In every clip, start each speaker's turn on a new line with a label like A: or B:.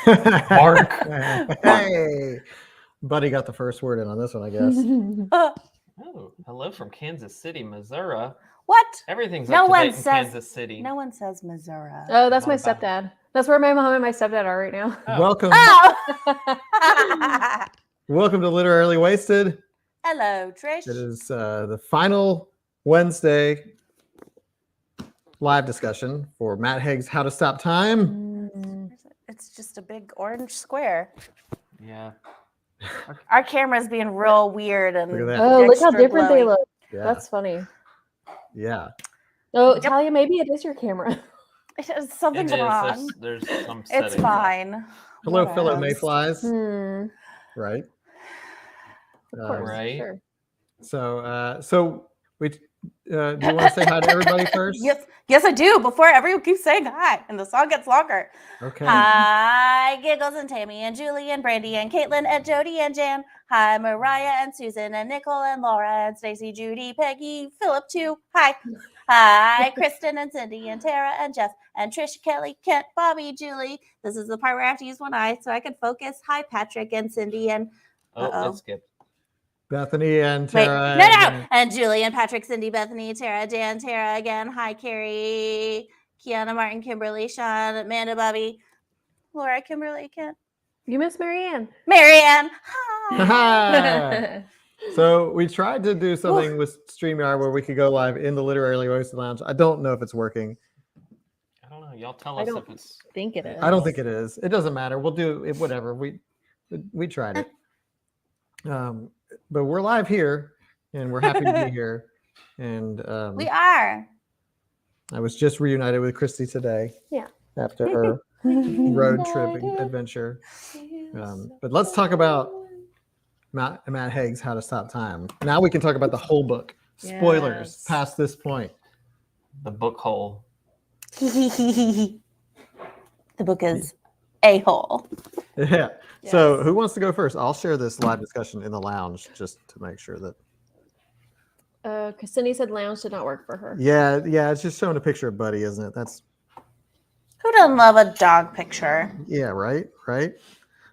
A: Mark.
B: Hey, Buddy got the first word in on this one, I guess.
A: Oh, hello from Kansas City, Missouri.
C: What?
A: Everything's
C: No
A: up to
C: one
A: date in
C: says-
A: Kansas City.
C: No one says Missouri.
D: Oh, that's my
A: What about
D: stepdad. That's where my mom and my stepdad are right now.
A: Oh.
B: Welcome,
C: Oh!
B: welcome to Literally Wasted.
C: Hello, Trish.
B: It is the final Wednesday live discussion for Matt Haig's How to Stop Time.
C: It's just a big orange square.
A: Yeah.
C: Our camera's being real weird and
B: Look at that.
D: Oh, look how
C: extra
D: different they
C: glowy.
D: look.
B: Yeah,
D: That's funny.
B: yeah.
D: Oh,
C: Yep.
D: Talia, maybe it is your camera.
C: Something's
A: It is.
C: wrong.
A: There's some
C: It's
A: settings.
C: fine.
B: Hello,
C: What
B: fellow
C: else?
B: mayflies. Right.
D: Of course.
A: Right.
D: Sure.
B: So we. Do you want to say hi to everybody first?
C: Yes, I do. Before everyone keeps saying hi, and the song gets longer.
B: Okay.
C: Hi, Giggles and Tammy and Julie and Brandy and Caitlin and Jody and Jan. Hi, Mariah and Susan and Nicole and Laura and Stacy, Judy, Peggy, Philip too. Hi. Hi, Kristen and Cindy and Tara and Jeff and Trish, Kelly, Kent, Bobby, Julie. This is the part where I have to use one eye so I can focus. Hi, Patrick and Cindy and
A: Oh, it skipped.
B: Bethany and
C: wait,
B: Tara.
C: no, and Julie and Patrick, Cindy, Bethany, Tara, Dan, Tara again. Hi, Carrie, Kiana, Martin, Kimberly, Sean, Amanda, Bobby, Laura, Kimberly, Kent,
D: You miss Marianne.
C: Marianne. Hi.
B: Hi. So we tried to do something with StreamYard where we could go live in the Literally Wasted Lounge. I don't know if it's working.
A: I don't know. Y'all tell
D: I
A: us
D: don't
A: if it's.
D: think it is.
B: I don't think it is. It doesn't matter. We'll do it. Whatever. We tried it. But we're live here, and we're happy to be here. And
C: We are.
B: I was just reunited with Christy today.
D: Yeah.
B: After her road trip adventure. But let's talk about Matt Haig's How to Stop Time. Now we can talk about the whole book. Spoilers
D: Yes.
B: past this point.
A: The book hole.
C: The book is a hole.
B: Yeah. So who wants to go first? I'll share this live discussion in the lounge just to make sure that.
D: Cindy said lounge did not work for her.
B: Yeah. It's just showing a picture of Buddy, isn't it? That's
C: Who doesn't love a dog picture?
B: yeah. Right.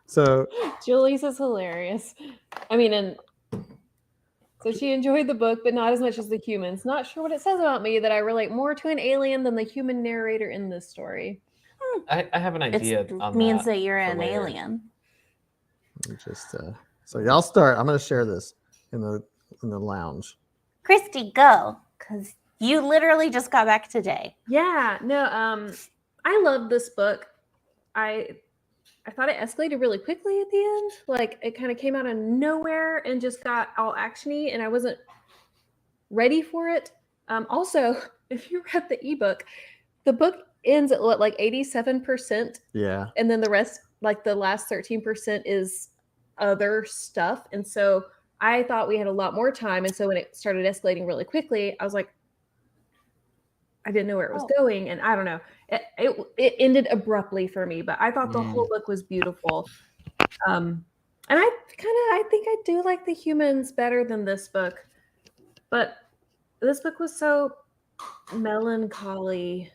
B: So
D: Julie's is hilarious. I mean, and so she enjoyed the book, but not as much as the humans. Not sure what it says about me that I relate more to an alien than the human narrator in this story.
A: I have an idea
C: It
A: on
C: means
A: that.
C: that you're
A: for
C: an
A: later.
C: alien.
B: just so y'all start. I'm going to share this in the lounge.
C: Christy, go, because you literally just got back today.
D: Yeah, no, I love this book. I thought it escalated really quickly at the end. Like it kind of came out of nowhere and just got all actiony, and I wasn't ready for it. Also, if you read the ebook, the book ends at what, like 87%,
B: Yeah.
D: and then the rest, like the last 13%, is other stuff. And so I thought we had a lot more time, and so when it started escalating really quickly, I was like, I didn't know where it was going, and I don't know. It ended abruptly for me, but I thought the whole book was beautiful. And I think I do like the humans better than this book, but this book was so melancholy,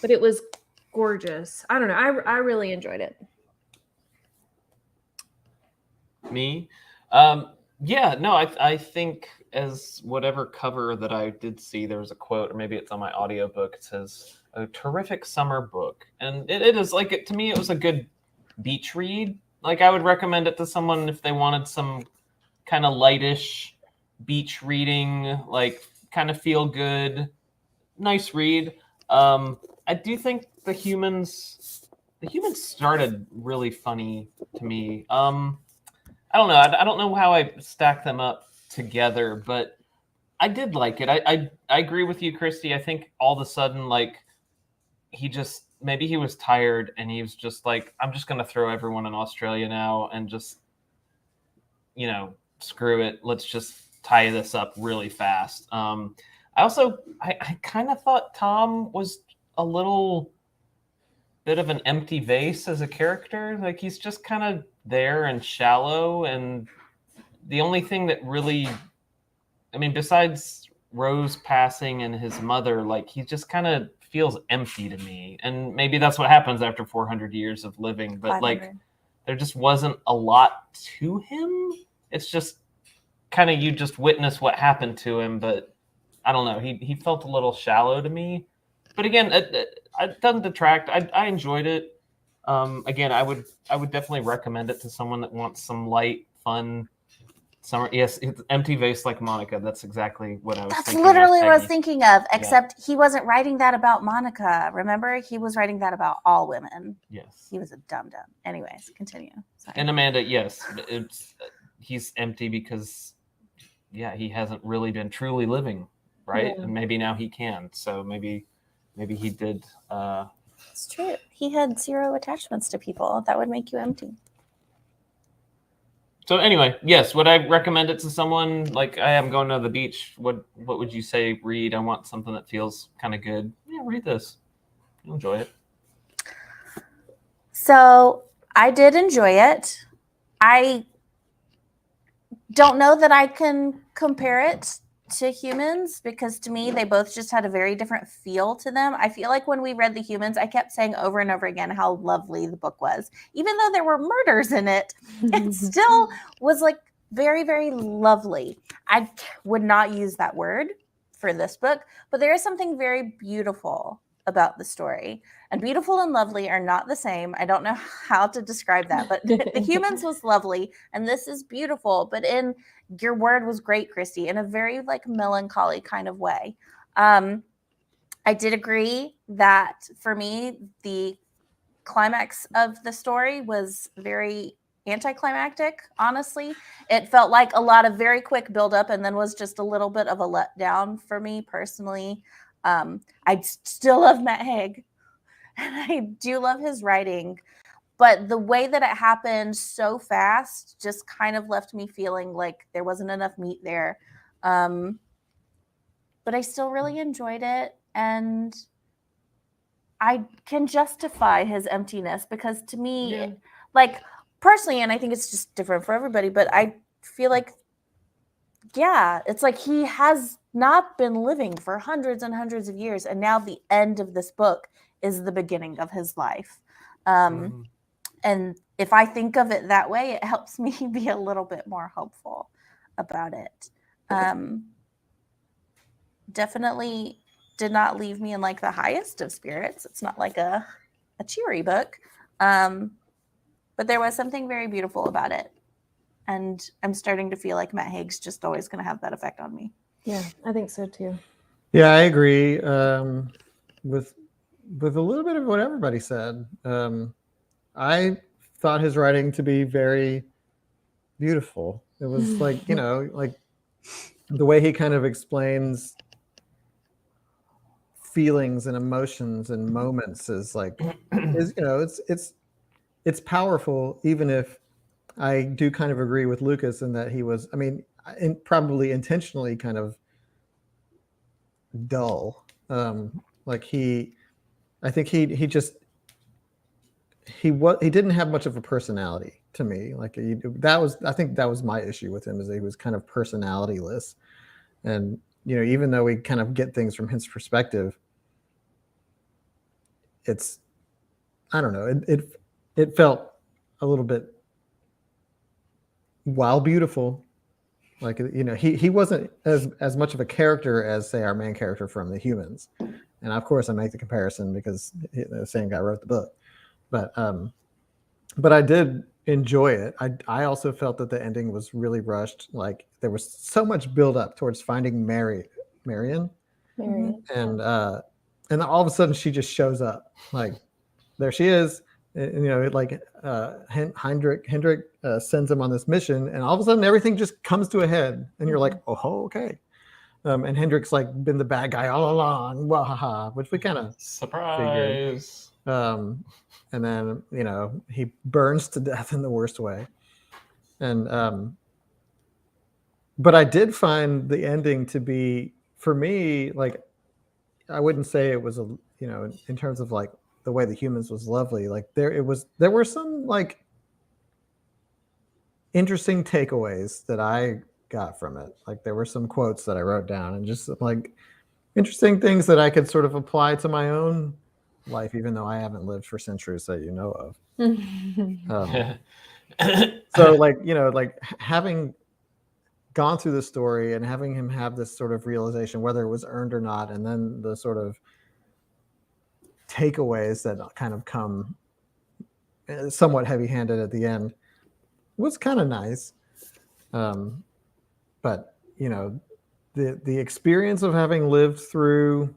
D: but it was gorgeous. I don't know. I really enjoyed it.
A: Me? Yeah, no, I think as whatever cover that I did see, there was a quote, or maybe it's on my audiobook. It says, a terrific summer book. And it is like, to me, it was a good beach read. Like I would recommend it to someone if they wanted some kind of lightish beach reading, like kind of feel good, nice read. I do think the humans started really funny to me. I don't know. I don't know how I stack them up together, but I did like it. I agree with you, Christy. I think all of a sudden, like, maybe he was tired and he was just like, I'm just going to throw everyone in Australia now and just, screw it. Let's just tie this up really fast. I kind of thought Tom was a little bit of an empty vase as a character. Like he's just kind of there and shallow, and the only thing that really, besides Rose passing and his mother, like he just kind of feels empty to me. And maybe that's what happens after 400 years of living. But like
C: 500.
A: there just wasn't a lot to him. It's just kind of you just witness what happened to him, but I don't know. He felt a little shallow to me. But again, it doesn't detract. I enjoyed it. Again, I would definitely recommend it to someone that wants some light, fun summer. Yes, it's empty vase like Monica. That's exactly what I was
C: That's
A: thinking.
C: literally what I was
A: Peggy.
C: thinking of, except he wasn't writing that about Monica. Remember? He was writing that about all women.
A: Yes.
C: He was a dum-dum. Anyways, continue. Sorry.
A: And Amanda, yes, he's empty because he hasn't really been truly living, right?
D: Yeah.
A: And maybe now he can. So maybe he did.
C: It's true. He had 0 attachments to people. That would make you empty.
A: So anyway, yes, would I recommend it to someone like I am going to the beach? What would you say? Read. I want something that feels kind of good. Yeah, read this. You'll enjoy it.
C: So I did enjoy it. I don't know that I can compare it to Humans because to me, they both just had a very different feel to them. I feel like when we read the Humans, I kept saying over and over again how lovely the book was. Even though there were murders in it, it still was like very, very lovely. I would not use that word for this book, but there is something very beautiful about the story. And beautiful and lovely are not the same. I don't know how to describe that, but the Humans was lovely and this is beautiful, but in your word was great, Christy, in a very like melancholy kind of way. I did agree that for me, the climax of the story was very anticlimactic, honestly. It felt like a lot of very quick buildup and then was just a little bit of a letdown for me personally. I still love Matt Haig and I do love his writing, but the way that it happened so fast just kind of left me feeling like there wasn't enough meat there. But I still really enjoyed it and I can justify his emptiness because to me, like personally, and I think it's just different for everybody, but I feel like, it's like he has not been living for hundreds and hundreds of years. And now the end of this book is the beginning of his life. And if I think of it that way, it helps me be a little bit more hopeful about it. Definitely did not leave me in like the highest of spirits. It's not like a cheery book. But there was something very beautiful about it. And I'm starting to feel like Matt Haig's just always going to have that effect on me.
D: Yeah, I think so too.
B: Yeah, I agree with a little bit of what everybody said. I thought his writing to be very beautiful. It was like, like the way he kind of explains feelings and emotions and moments is like, it's powerful, even if I do kind of agree with Lucas in that he was, probably intentionally kind of dull. I think he didn't have much of a personality to me. I think that was my issue with him, is that he was kind of personalityless. And, even though we kind of get things from his perspective, I don't know, it felt a little bit, while beautiful, like, he wasn't as much of a character as, say, our main character from the Humans. And of course I make the comparison because the same guy wrote the book, but I did enjoy it. I also felt that the ending was really rushed. Like there was so much build up towards finding Marion. And all of a sudden she just shows up, like there she is. Hendrik sends him on this mission, and all of a sudden everything just comes to a head, and you're like, oh, okay. And Hendrik's like been the bad guy all along, wahaha, which we kind of
A: surprise.
B: Figured. And then he burns to death in the worst way, and but I did find the ending to be, for me, like, I wouldn't say it was in terms of like the way the Humans was lovely. Like there were some like interesting takeaways that I got from it. Like there were some quotes that I wrote down and just like interesting things that I could sort of apply to my own life, even though I haven't lived for centuries that you know of. So like, you know, like having gone through the story and having him have this sort of realization, whether it was earned or not, and then the sort of takeaways that kind of come somewhat heavy-handed at the end was kind of nice. But you know, the experience of having lived through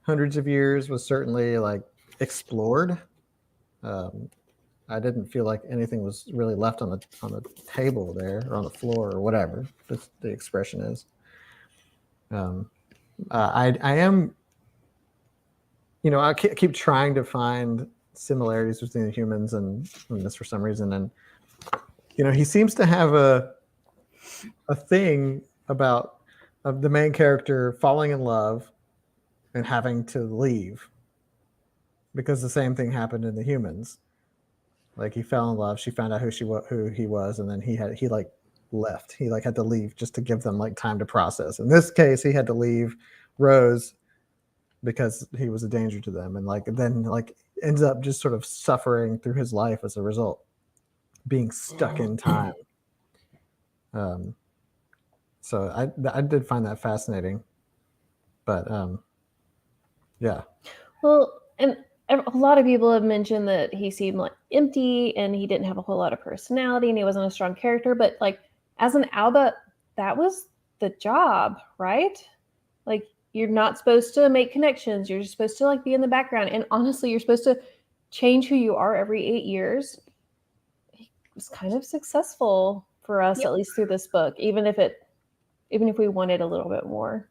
B: hundreds of years was certainly like explored. I didn't feel like anything was really left on the table there or on the floor or whatever the expression is. I am, you know, I keep trying to find similarities between the humans and this for some reason, and you know, he seems to have a thing about the main character falling in love and having to leave because the same thing happened in the humans. Like he fell in love, she found out who he was, and then he like left. He like had to leave just to give them like time to process. In this case, he had to leave Rose because he was a danger to them, and like then like ends up just sort of suffering through his life as a result, being stuck in time. So I did find that fascinating, but yeah.
D: Well, and a lot of people have mentioned that he seemed like empty and he didn't have a whole lot of personality and he wasn't a strong character. But like as an Alba, that was the job, right? Like you're not supposed to make connections. You're just supposed to like be in the background. And honestly, you're supposed to change who you are every 8 years. It was kind of successful for us, at least through this book, even if we wanted a little bit more.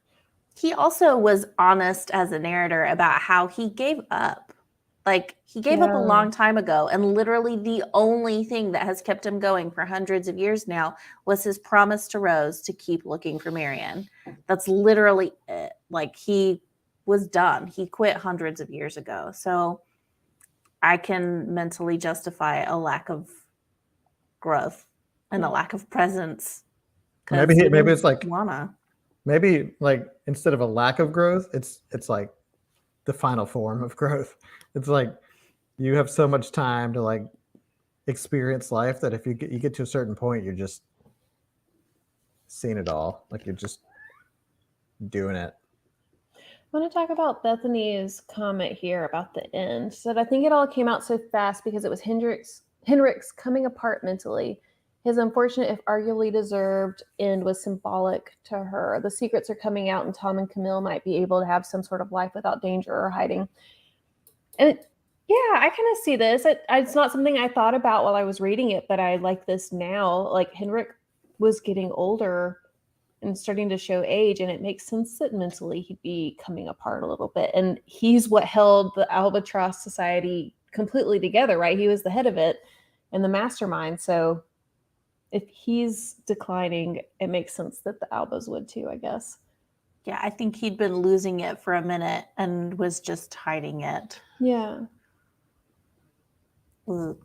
C: He also was honest as a narrator about how he gave up. Like he gave up a long time ago, and literally the only thing that has kept him going for hundreds of years now was his promise to Rose to keep looking for Marion. That's literally it. Like he was done. He quit hundreds of years ago. So I can mentally justify a lack of growth and a lack of presence.
B: Maybe it's like
C: wanna.
B: Maybe like instead of a lack of growth, it's like the final form of growth. It's like you have so much time to like experience life that if you get to a certain point, you're just seeing it all. Like you're just doing it.
D: I want to talk about Bethany's comment here about the end. She said, I think it all came out so fast because it was Henrik's coming apart mentally. His unfortunate, if arguably deserved, end was symbolic to her. The secrets are coming out, and Tom and Camille might be able to have some sort of life without danger or hiding. And yeah, I kind of see this. It's not something I thought about while I was reading it, but I like this now. Like Henrik was getting older and starting to show age, and it makes sense that mentally he'd be coming apart a little bit. And he's what held the Albatross Society completely together, right? He was the head of it and the mastermind. So if he's declining, it makes sense that the Albas would too, I guess.
C: Yeah, I think he'd been losing it for a minute and was just hiding it.
D: Yeah.
C: Wait,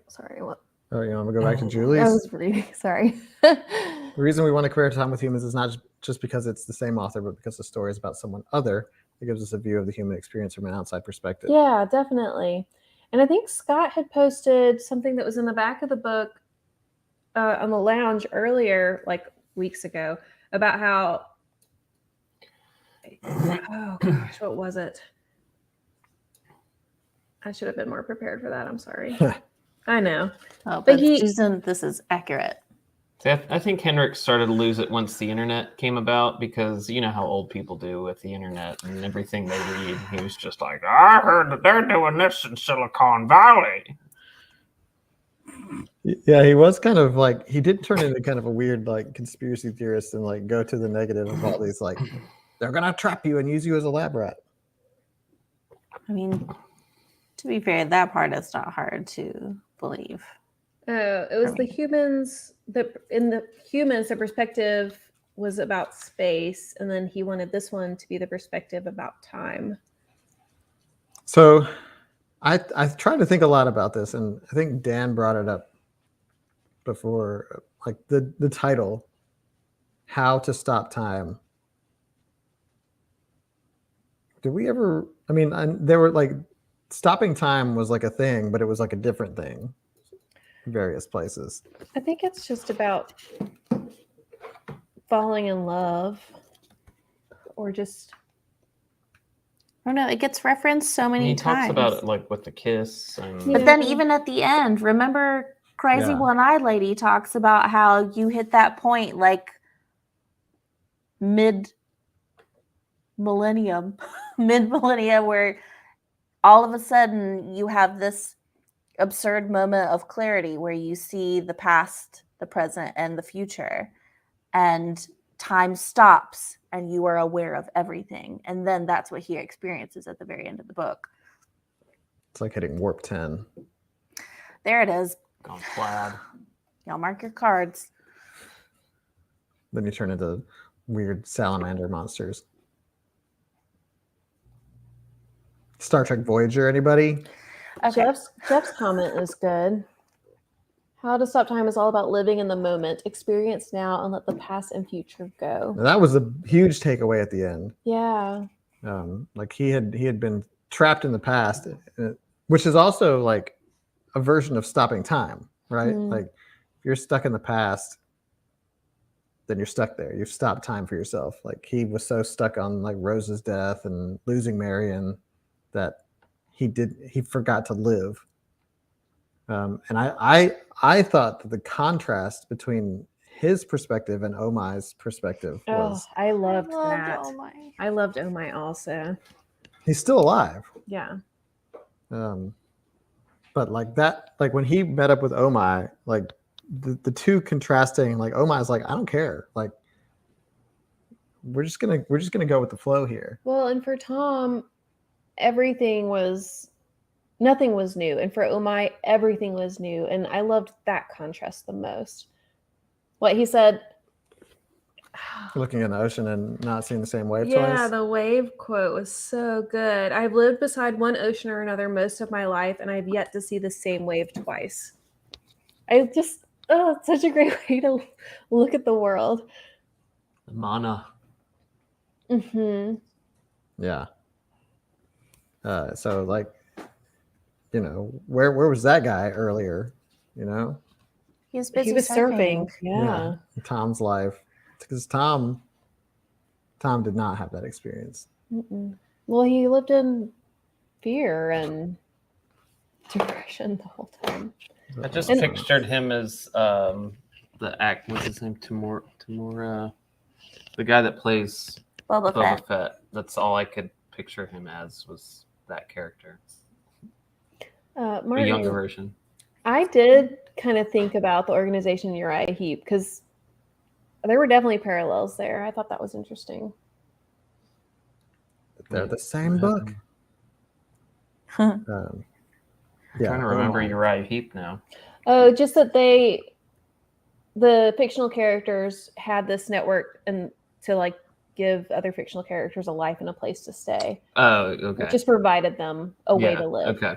D: sorry, what?
B: Oh, you want to go back to Julie's?
D: I was reading, sorry.
B: The reason we want to compare Time with Humans is not just because it's the same author, but because the story is about someone other. It gives us a view of the human experience from an outside perspective.
D: Yeah, definitely. And I think Scott had posted something that was in the back of the book on the lounge earlier, like weeks ago, about how, oh gosh, what was it? I should have been more prepared for that. I'm sorry. I know.
C: Oh, but Susan, this is accurate.
A: See, I think Henrik started to lose it once the internet came about, because you know how old people do with the internet and everything they read. He was just like, I heard that they're doing this in Silicon Valley.
B: Yeah, he was kind of like, he did turn into kind of a weird like conspiracy theorist and like go to the negative of all these like, they're going to trap you and use you as a lab rat.
C: I mean, to be fair, that part is not hard to believe.
D: It was the humans, in the humans, the perspective was about space, and then he wanted this one to be the perspective about time.
B: So I tried to think a lot about this, and I think Dan brought it up before, like the title how to stop time. Did we ever? I mean, there were like stopping time was like a thing, but it was like a different thing in various places.
D: I think it's just about falling in love or just
C: I don't know. It gets referenced so many
A: He
C: times.
A: talks about it like with the kiss and
D: Yeah.
C: But then even at the end, remember Crazy
B: Yeah.
C: One-Eyed Lady talks about how you hit that point like mid-millennium where all of a sudden you have this absurd moment of clarity where you see the past, the present, and the future. And time stops and you are aware of everything. And then that's what he experiences at the very end of the book.
B: It's like hitting warp 10.
C: There it is.
A: gone plaid.
C: Y'all mark your cards.
B: Then you turn into weird salamander monsters. Star Trek Voyager, anybody?
C: Okay.
D: Jeff's comment is good. How to stop time is all about living in the moment, experience now, and let the past and future go.
B: Now, that was a huge takeaway at the end.
D: Yeah.
B: Like he had been trapped in the past, which is also like a version of stopping time, right?
D: Mm.
B: Like if you're stuck in the past, then you're stuck there. You've stopped time for yourself. Like he was so stuck on like Rose's death and losing Marion that he forgot to live. And I thought that the contrast between his perspective and Omai's perspective was
D: I loved that.
C: Oh my.
D: I loved Oh My also.
B: he's still alive.
D: Yeah.
B: But like that, like when he met up with Omai, like the two contrasting, like Omai's like, I don't care. Like we're just gonna go with the flow here.
D: Well, and for Tom, nothing was new. And for Omai, everything was new. And I loved that contrast the most. What he said,
B: Looking in the ocean and not seeing the same wave
D: yeah,
B: twice.
D: the wave quote was so good. I've lived beside one ocean or another most of my life, and I've yet to see the same wave twice. It's such a great way to look at the world.
A: Mana.
D: Mm-hmm.
B: Yeah. So like, you know, where was that guy earlier? You know,
C: He was busy
D: He was surfing. Yeah.
B: in Tom's life, because Tom did not have that experience.
D: Mm-mm. Well, he lived in fear and depression the whole time.
A: I just
D: And-
A: pictured him as the act. What's his name? Tamura, the guy that plays
C: Boba Fett.
A: Boba Fett. That's all I could picture him as was that character, a
D: Martin,
A: younger version.
D: I did kind of think about the organization Uriah Heep because there were definitely parallels there. I thought that was interesting.
B: They're the same book.
A: I'm
B: Yeah,
A: trying to remember Uriah Heep now.
D: Oh, just that the fictional characters had this network and to like give other fictional characters a life and a place to stay.
A: Oh, okay.
D: It just provided them a way to live.
A: Okay.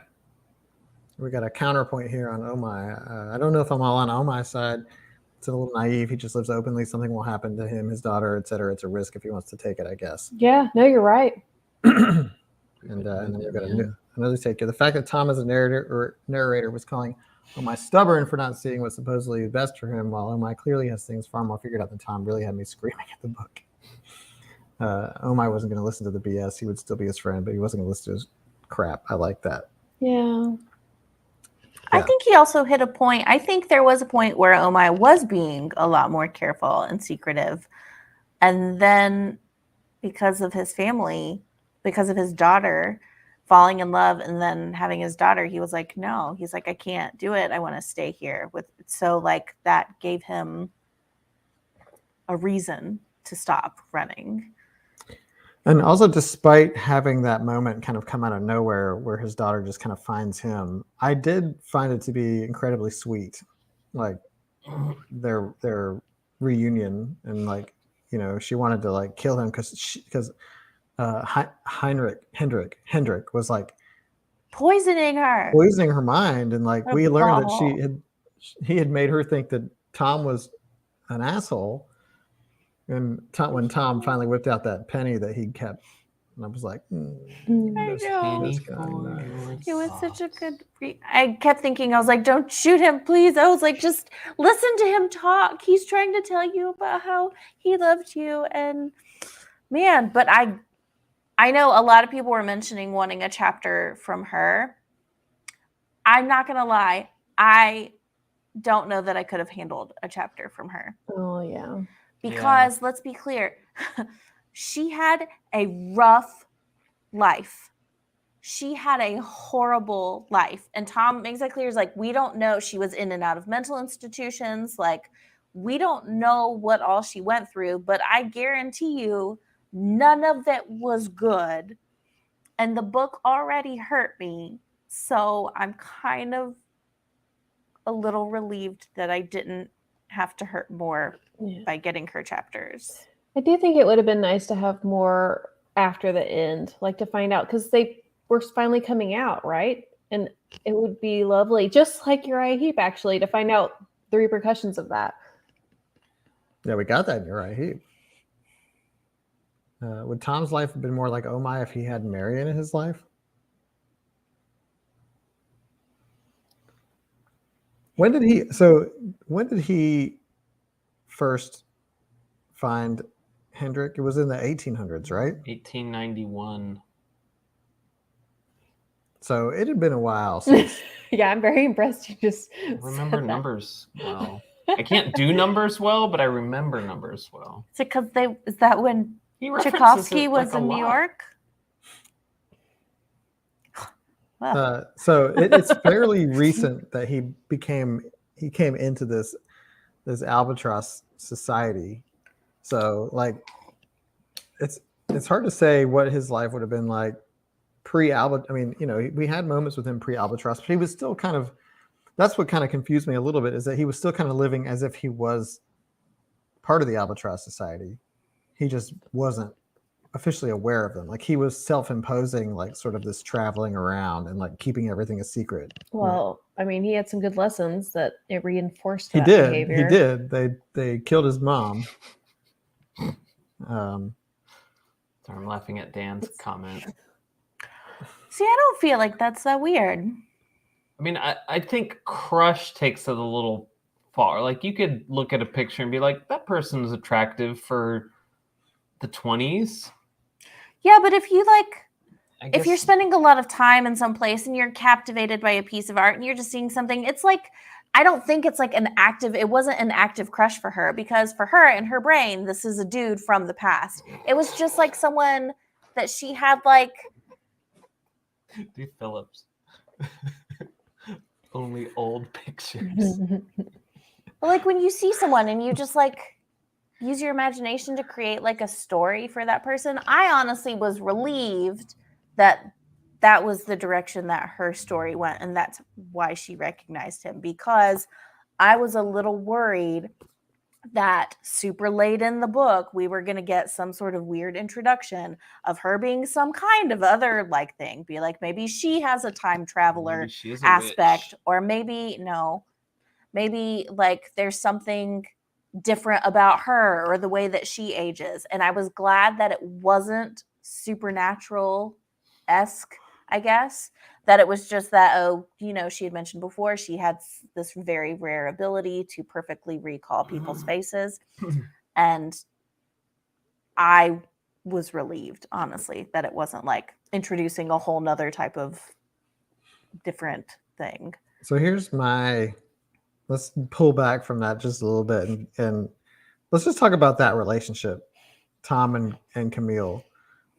B: We got a counterpoint here on Omai. I don't know if I'm all on Omai's side. It's a little naive. He just lives openly. Something will happen to him, his daughter, etc. It's a risk if he wants to take it, I guess.
D: Yeah, no, you're right.
B: And then we've got another take here. The fact that Tom as a narrator was calling Omai stubborn for not seeing what's supposedly best for him, while Omai clearly has things far more figured out than Tom, really had me screaming at the book. Omai wasn't going to listen to the BS. He would still be his friend, but he wasn't going to listen to his crap. I like that.
D: Yeah.
C: I think he also hit a point. I think there was a point where Omai was being a lot more careful and secretive. And then because of his family, because of his daughter falling in love and then having his daughter, he was like, no, he's like, I can't do it. I want to stay here with. So like that gave him a reason to stop running.
B: And also, despite having that moment kind of come out of nowhere where his daughter just kind of finds him, I did find it to be incredibly sweet. Like their reunion, and like, you know, she wanted to like kill him because Hendrik was like
C: Poisoning her
B: mind, and like
C: What a
B: we learned that
C: butthole.
B: he had made her think that Tom was an asshole. And when Tom finally whipped out that penny that he kept, and I was like,
C: I know.
A: Penny
B: guy,
A: for
B: no.
A: your
C: It was such a
A: thoughts.
C: good I kept thinking, I was like, don't shoot him, please. I was like, just listen to him talk. He's trying to tell you about how he loved you. And man, but I know a lot of people were mentioning wanting a chapter from her. I'm not gonna lie, I don't know that I could have handled a chapter from her.
D: Oh yeah.
C: Because let's be clear, she had a rough life. She had a horrible life. And Tom makes it clear, is like, we don't know. She was in and out of mental institutions. Like, we don't know what all she went through, but I guarantee you none of it was good. And the book already hurt me. So I'm kind of a little relieved that I didn't have to hurt more
D: Yeah.
C: by getting her chapters.
D: I do think it would have been nice to have more after the end, like to find out, because they were finally coming out, right? And it would be lovely, just like Uriah Heep, actually, to find out the repercussions of that.
B: Yeah, we got that in Uriah Heep. Would Tom's life have been more like Oh My if he had Marion in his life? When did he first find Hendrik? It was in the 1800s, right?
A: 1891.
B: So it had been a while since.
D: Yeah, I'm very impressed. You just
A: I remember
D: said that.
A: numbers well. I can't do numbers well, but I remember numbers well.
C: Is it because is that when
A: He references
C: Tchaikovsky
A: it,
C: was
A: like, a
C: in New
A: lot.
C: York? Well,
B: So it's fairly recent that he came into this albatross society. So like it's hard to say what his life would have been like pre-albatross. I mean, we had moments with him pre-albatross, but he was still kind of, that's what kind of confused me a little bit, is that he was still kind of living as if he was part of the albatross society. He just wasn't officially aware of them. Like he was self-imposing, like sort of this traveling around and like keeping everything a secret.
D: Well, I mean, he had some good lessons that it reinforced
B: He
D: that
B: did.
D: behavior.
B: He did. They killed his mom.
A: Sorry, I'm laughing at Dan's comment.
C: see, I don't feel like that's that weird.
A: I mean, I think crush takes it a little far. Like you could look at a picture and be like, that person is attractive for the 20s.
C: Yeah, but if you
A: I
C: if you're
A: guess-
C: spending a lot of time in some place and you're captivated by a piece of art and you're just seeing something, it's like, I don't think it's like it wasn't an active crush for her, because for her, in her brain, this is a dude from the past. It was just like someone that she had like,
A: D. Phillips. Only old pictures.
C: like when you see someone and you just like use your imagination to create like a story for that person. I honestly was relieved that that was the direction that her story went, and that's why she recognized him, because I was a little worried that super late in the book we were going to get some sort of weird introduction of her being some kind of other like thing, be like maybe she has a time traveler
A: Maybe she is a
C: aspect,
A: witch.
C: or maybe like there's something different about her or the way that she ages. And I was glad that it wasn't supernatural-esque, I guess, that it was just that, she had mentioned before, she had this very rare ability to perfectly recall people's faces. And I was relieved, honestly, that it wasn't like introducing a whole nother type of different thing.
B: So let's pull back from that just a little bit and let's just talk about that relationship, Tom and Camille.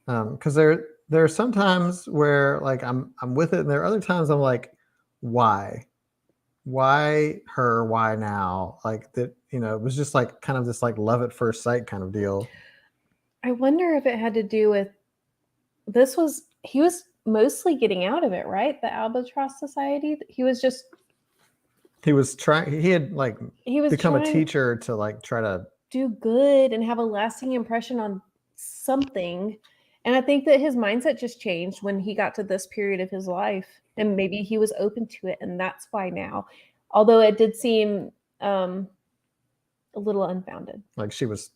B: Because there are some times where like I'm with it, and there are other times I'm like, why her, why now? Like that, it was just like kind of this like love at first sight kind of deal.
D: I wonder if it had to do with he was mostly getting out of it, right? The Albatross Society. He was trying,
B: he had like become a teacher to like try to
D: do good and have a lasting impression on something. And I think that his mindset just changed when he got to this period of his life, and maybe he was open to it. And that's why now, although it did seem a little unfounded.
B: Like she was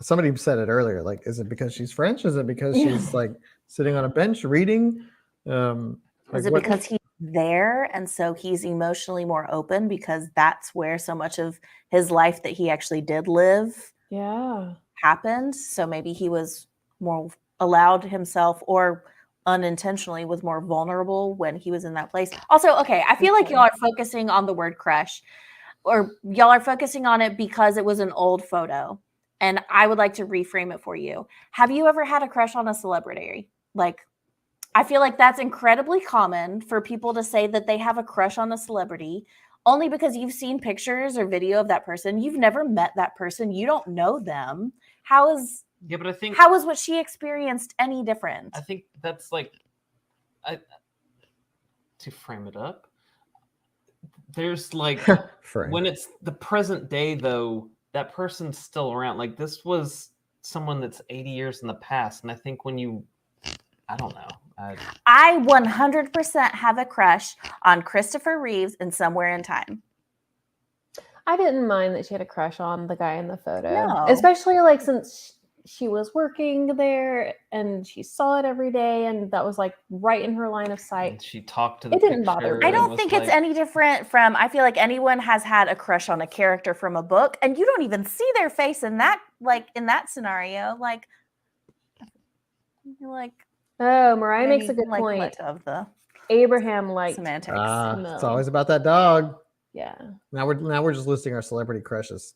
B: somebody said it earlier. Like, is it because she's French? Is it because she's like sitting on a bench reading?
C: Is it because he's there and so he's emotionally more open because that's where so much of his life that he actually did live happened? So maybe he was more allowed himself or unintentionally was more vulnerable when he was in that place. Also, okay, I feel like y'all are focusing on the word crush, or y'all are focusing on it because it was an old photo. And I would like to reframe it for you. Have you ever had a crush on a celebrity? Like, I feel like that's incredibly common for people to say that they have a crush on a celebrity only because you've seen pictures or video of that person. You've never met that person. You don't know them. How is what she experienced any different?
A: I think that's like, to frame it up, there's like, when it's the present day though, that person's still around. Like, this was someone that's 80 years in the past. And I think when you, I don't know.
C: I 100% have a crush on Christopher Reeves in Somewhere in Time.
D: I didn't mind that she had a crush on the guy in the photo.
C: No.
D: Especially like since she was working there and she saw it every day and that was like right in her line of sight.
A: And she talked to the
D: It didn't bother me.
C: I don't think it's any different from, I feel like anyone has had a crush on a character from a book and you don't even see their face in that, like in that scenario. Like, you're like,
D: oh, Mariah makes a good
C: like,
D: point.
C: what of the
D: Abraham liked
C: semantics.
B: It's always about that dog.
D: Yeah.
B: Now we're just listing our celebrity crushes.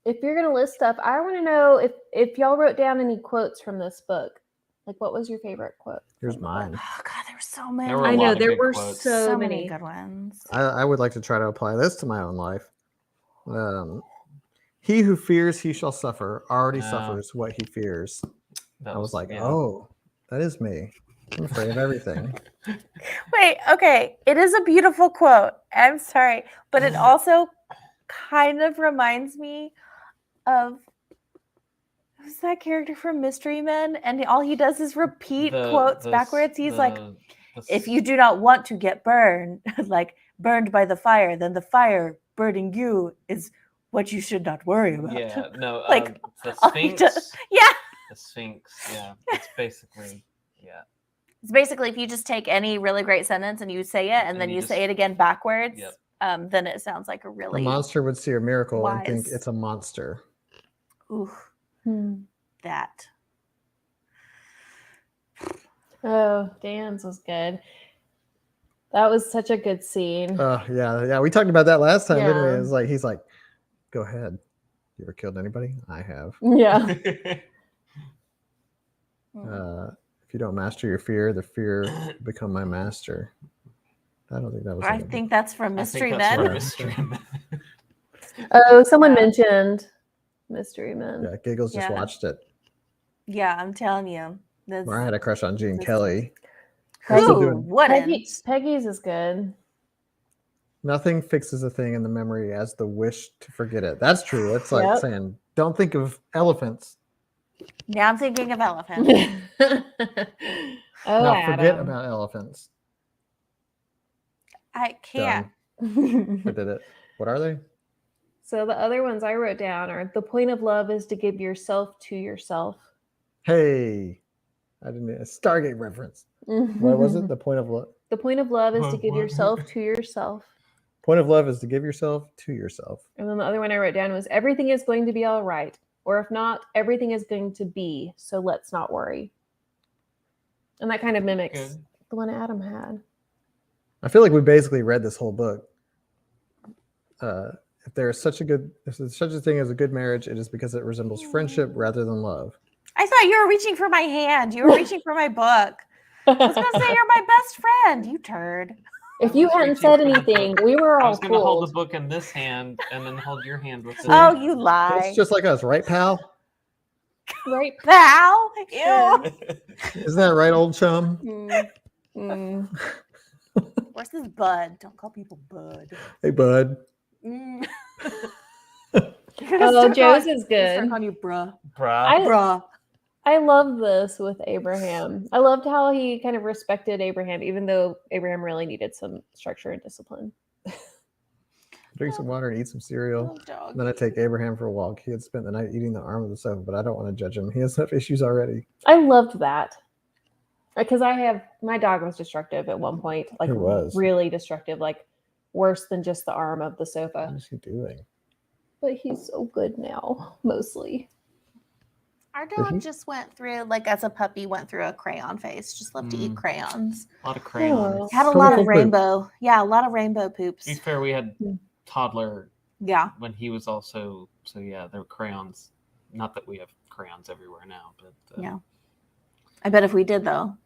D: If you're gonna list stuff, I want to know if y'all wrote down any quotes from this book. Like, what was your favorite quote?
B: Here's mine.
C: Oh God, there were so many.
A: There were a
D: I
A: lot
D: know
A: of
D: there
A: good
D: were
A: quotes.
D: so
C: many
D: many
C: good ones.
B: I would like to try to apply this to my own life. He who fears he shall suffer already suffers what he fears. I was like, oh, that is me. I'm afraid of everything.
C: Wait, okay. It is a beautiful quote. I'm sorry. But it also kind of reminds me of, who's that character from Mystery Men? And all he does is repeat quotes backwards. He's like, if you do not want to get burned, like burned by the fire, then the fire burning you is what you should not worry about.
A: Yeah, no,
C: like
A: the Sphinx.
C: Yeah.
A: The Sphinx, yeah. It's basically, yeah.
C: It's basically if you just take any really great sentence and you say it and then you say it again backwards, then it sounds like a really
B: monster would see a miracle
C: wise.
B: and think it's a monster.
C: Ooh, that.
D: Oh, Dan's was good. That was such a good scene.
B: Yeah. We talked about that last time, didn't we? It was like, he's like, go ahead. You ever killed anybody? I have.
D: Yeah.
B: If you don't master your fear, the fear will become my master. I don't think that was.
C: I think that's from Mystery Men.
A: Mystery Men.
D: Oh, someone mentioned Mystery Men.
B: Yeah, Giggles just watched it.
C: Yeah, I'm telling you.
B: I had a crush on Gene Kelly.
D: Peggy's is good.
B: Nothing fixes a thing in the memory as the wish to forget it. That's true. It's like saying, don't think of elephants.
C: Now I'm thinking of elephants.
B: Forget about elephants.
C: I can't.
B: I did it. What are they?
D: So the other ones I wrote down are: the point of love is to give yourself to yourself.
B: Hey, I didn't. A Stargate reference. What was it? The point of love.
D: The point of love is to give yourself to yourself.
B: Point of love is to give yourself to yourself.
D: And then the other one I wrote down was: everything is going to be all right. Or if not, everything is going to be, so let's not worry. And that kind of mimics the one Adam had.
B: I feel like we basically read this whole book. If there's such a thing as a good marriage, it is because it resembles friendship rather than love.
C: I thought you were reaching for my hand. You were reaching for my book. I was going to say you're my best friend, you turd.
D: If you hadn't said anything, we were all
A: I was going to hold the book in this hand and then hold your hand with it.
C: Oh, you lie.
B: It's just like us, right, pal?
D: Right,
C: pal? Ew.
B: Isn't that right, old chum?
C: Where's this Bud? Don't call people Bud.
B: Hey, Bud.
D: Oh, Joe's is good.
C: Start calling you bruh.
A: Bruh.
D: I love this with Abraham. I loved how he kind of respected Abraham, even though Abraham really needed some structure and discipline.
B: drink some water and eat some cereal.
C: Oh, dog.
B: Then I take Abraham for a walk. He had spent the night eating the arm of the sofa, but I don't want to judge him. He has enough issues already.
D: I loved that because my dog was destructive at one point, like
B: He was.
D: really destructive, like worse than just the arm of the
B: What
D: sofa.
B: is he doing?
D: But he's so good now, mostly.
C: Our
B: Did
C: dog
B: he?
C: just went through, like as a puppy, went through a crayon phase. Just loved to eat crayons.
A: A lot of crayons.
D: Oh.
C: Had a
B: Colorful
C: lot of
B: poop.
C: rainbow. Yeah, a lot of rainbow
A: To be
C: poops.
A: fair, we had toddler
C: Yeah.
A: when he was also, so yeah, there were crayons. Not that we have crayons everywhere now, but
C: Yeah. I bet if we did though.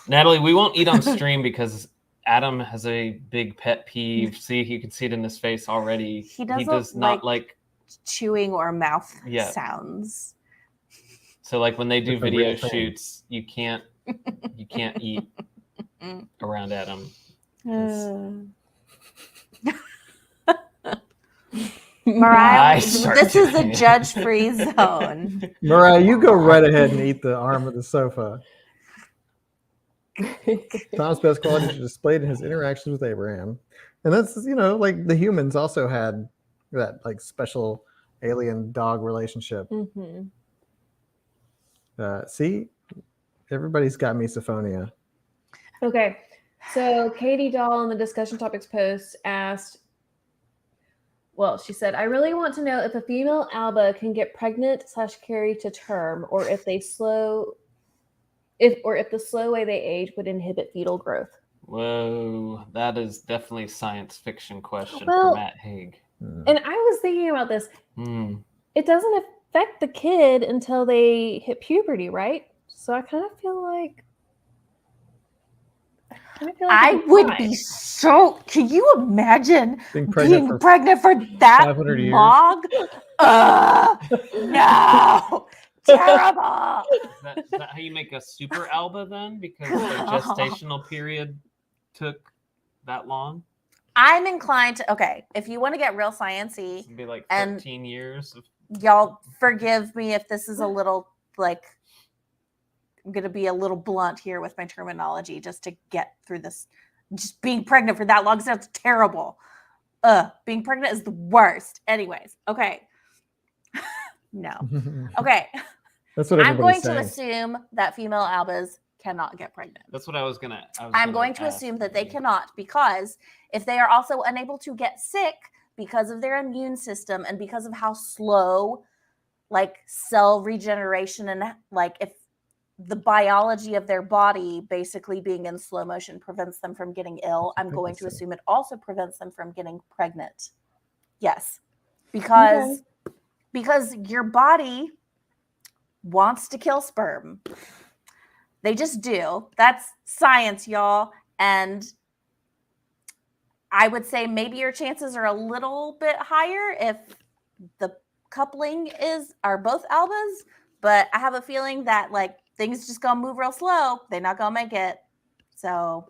A: Natalie, we won't eat on stream because Adam has a big pet peeve. See, you can see it in his face already.
C: He
A: does
C: doesn't
A: not like.
C: Chewing or mouth
A: Yeah.
C: sounds.
A: So like when they do
B: It's a
A: video
B: real thing.
A: shoots, you can't eat around Adam.
C: Mariah,
A: I start
C: this is a
A: doing it.
C: judge-free zone.
B: Mariah, you go right ahead and eat the arm of the sofa. Tom's best qualities are displayed in his interactions with Abraham. And that's, like the humans also had that like special alien dog relationship.
D: Mhm.
B: See, everybody's got misophonia.
D: Okay, so Katie Doll in the discussion topics post asked, well, she said, I really want to know if a female alba can get pregnant / carry to term, or if the slow way they age would inhibit fetal growth.
A: Whoa, that is definitely a science fiction question
D: Well-
A: for Matt Haig.
D: And I was thinking about this.
A: Hmm.
D: It doesn't affect the kid until they hit puberty, right? So I kind of feel like
C: I
D: it'd
C: would
D: fine.
C: be so. Can you imagine
B: Being pregnant
C: being
B: for
C: pregnant for that
B: 500 years.
C: long? No, terrible.
A: Is that how you make a super alba then? Because their gestational period took that long?
C: I'm inclined to. Okay, if you want to get real sciencey,
A: It'd be like
C: And-
A: 13 years of
C: y'all forgive me if this is a little like. I'm going to be a little blunt here with my terminology just to get through this. Just being pregnant for that long sounds terrible. Being pregnant is the worst. Anyways, okay. No. Okay.
B: That's what
C: I'm going
B: everybody's
C: to
B: saying.
C: assume that female albas cannot get pregnant.
A: That's what I was gonna.
C: I'm going to assume that they cannot because if they are also unable to get sick because of their immune system and because of how slow like cell regeneration and like if the biology of their body basically being in slow motion prevents them from getting ill, I'm going to assume it also prevents them from getting pregnant. Yes. Because your body wants to kill sperm. They just do. That's science, y'all. And I would say maybe your chances are a little bit higher if the coupling are both albas, but I have a feeling that like things just gonna move real slow. They're not gonna make it. So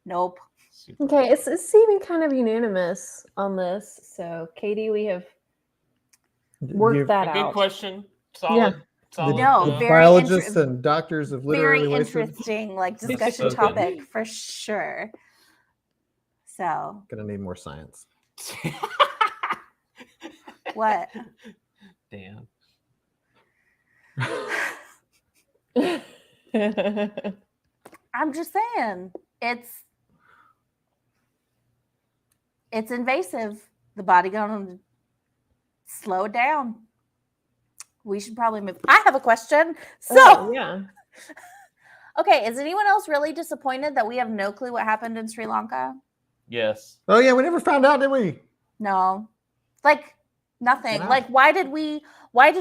C: nope.
D: Okay, it's seeming kind of unanimous on this. So, Katie, we have worked that
A: A good
D: out.
A: question. Solid.
D: Yeah.
A: Solid.
C: No,
B: The
C: very
B: biologists and doctors of
C: Very
B: literally wasted.
C: interesting like discussion
A: so good.
C: topic for sure. So
B: Gonna need more science.
C: what?
A: Damn.
C: I'm just saying it's invasive. The body gonna slow it down. We should probably move. I have a question. So
D: Oh, yeah.
C: okay, is anyone else really disappointed that we have no clue what happened in Sri Lanka?
A: Yes.
B: Oh yeah, we never found out, did we?
C: No. Like nothing.
B: Wow.
C: Like why did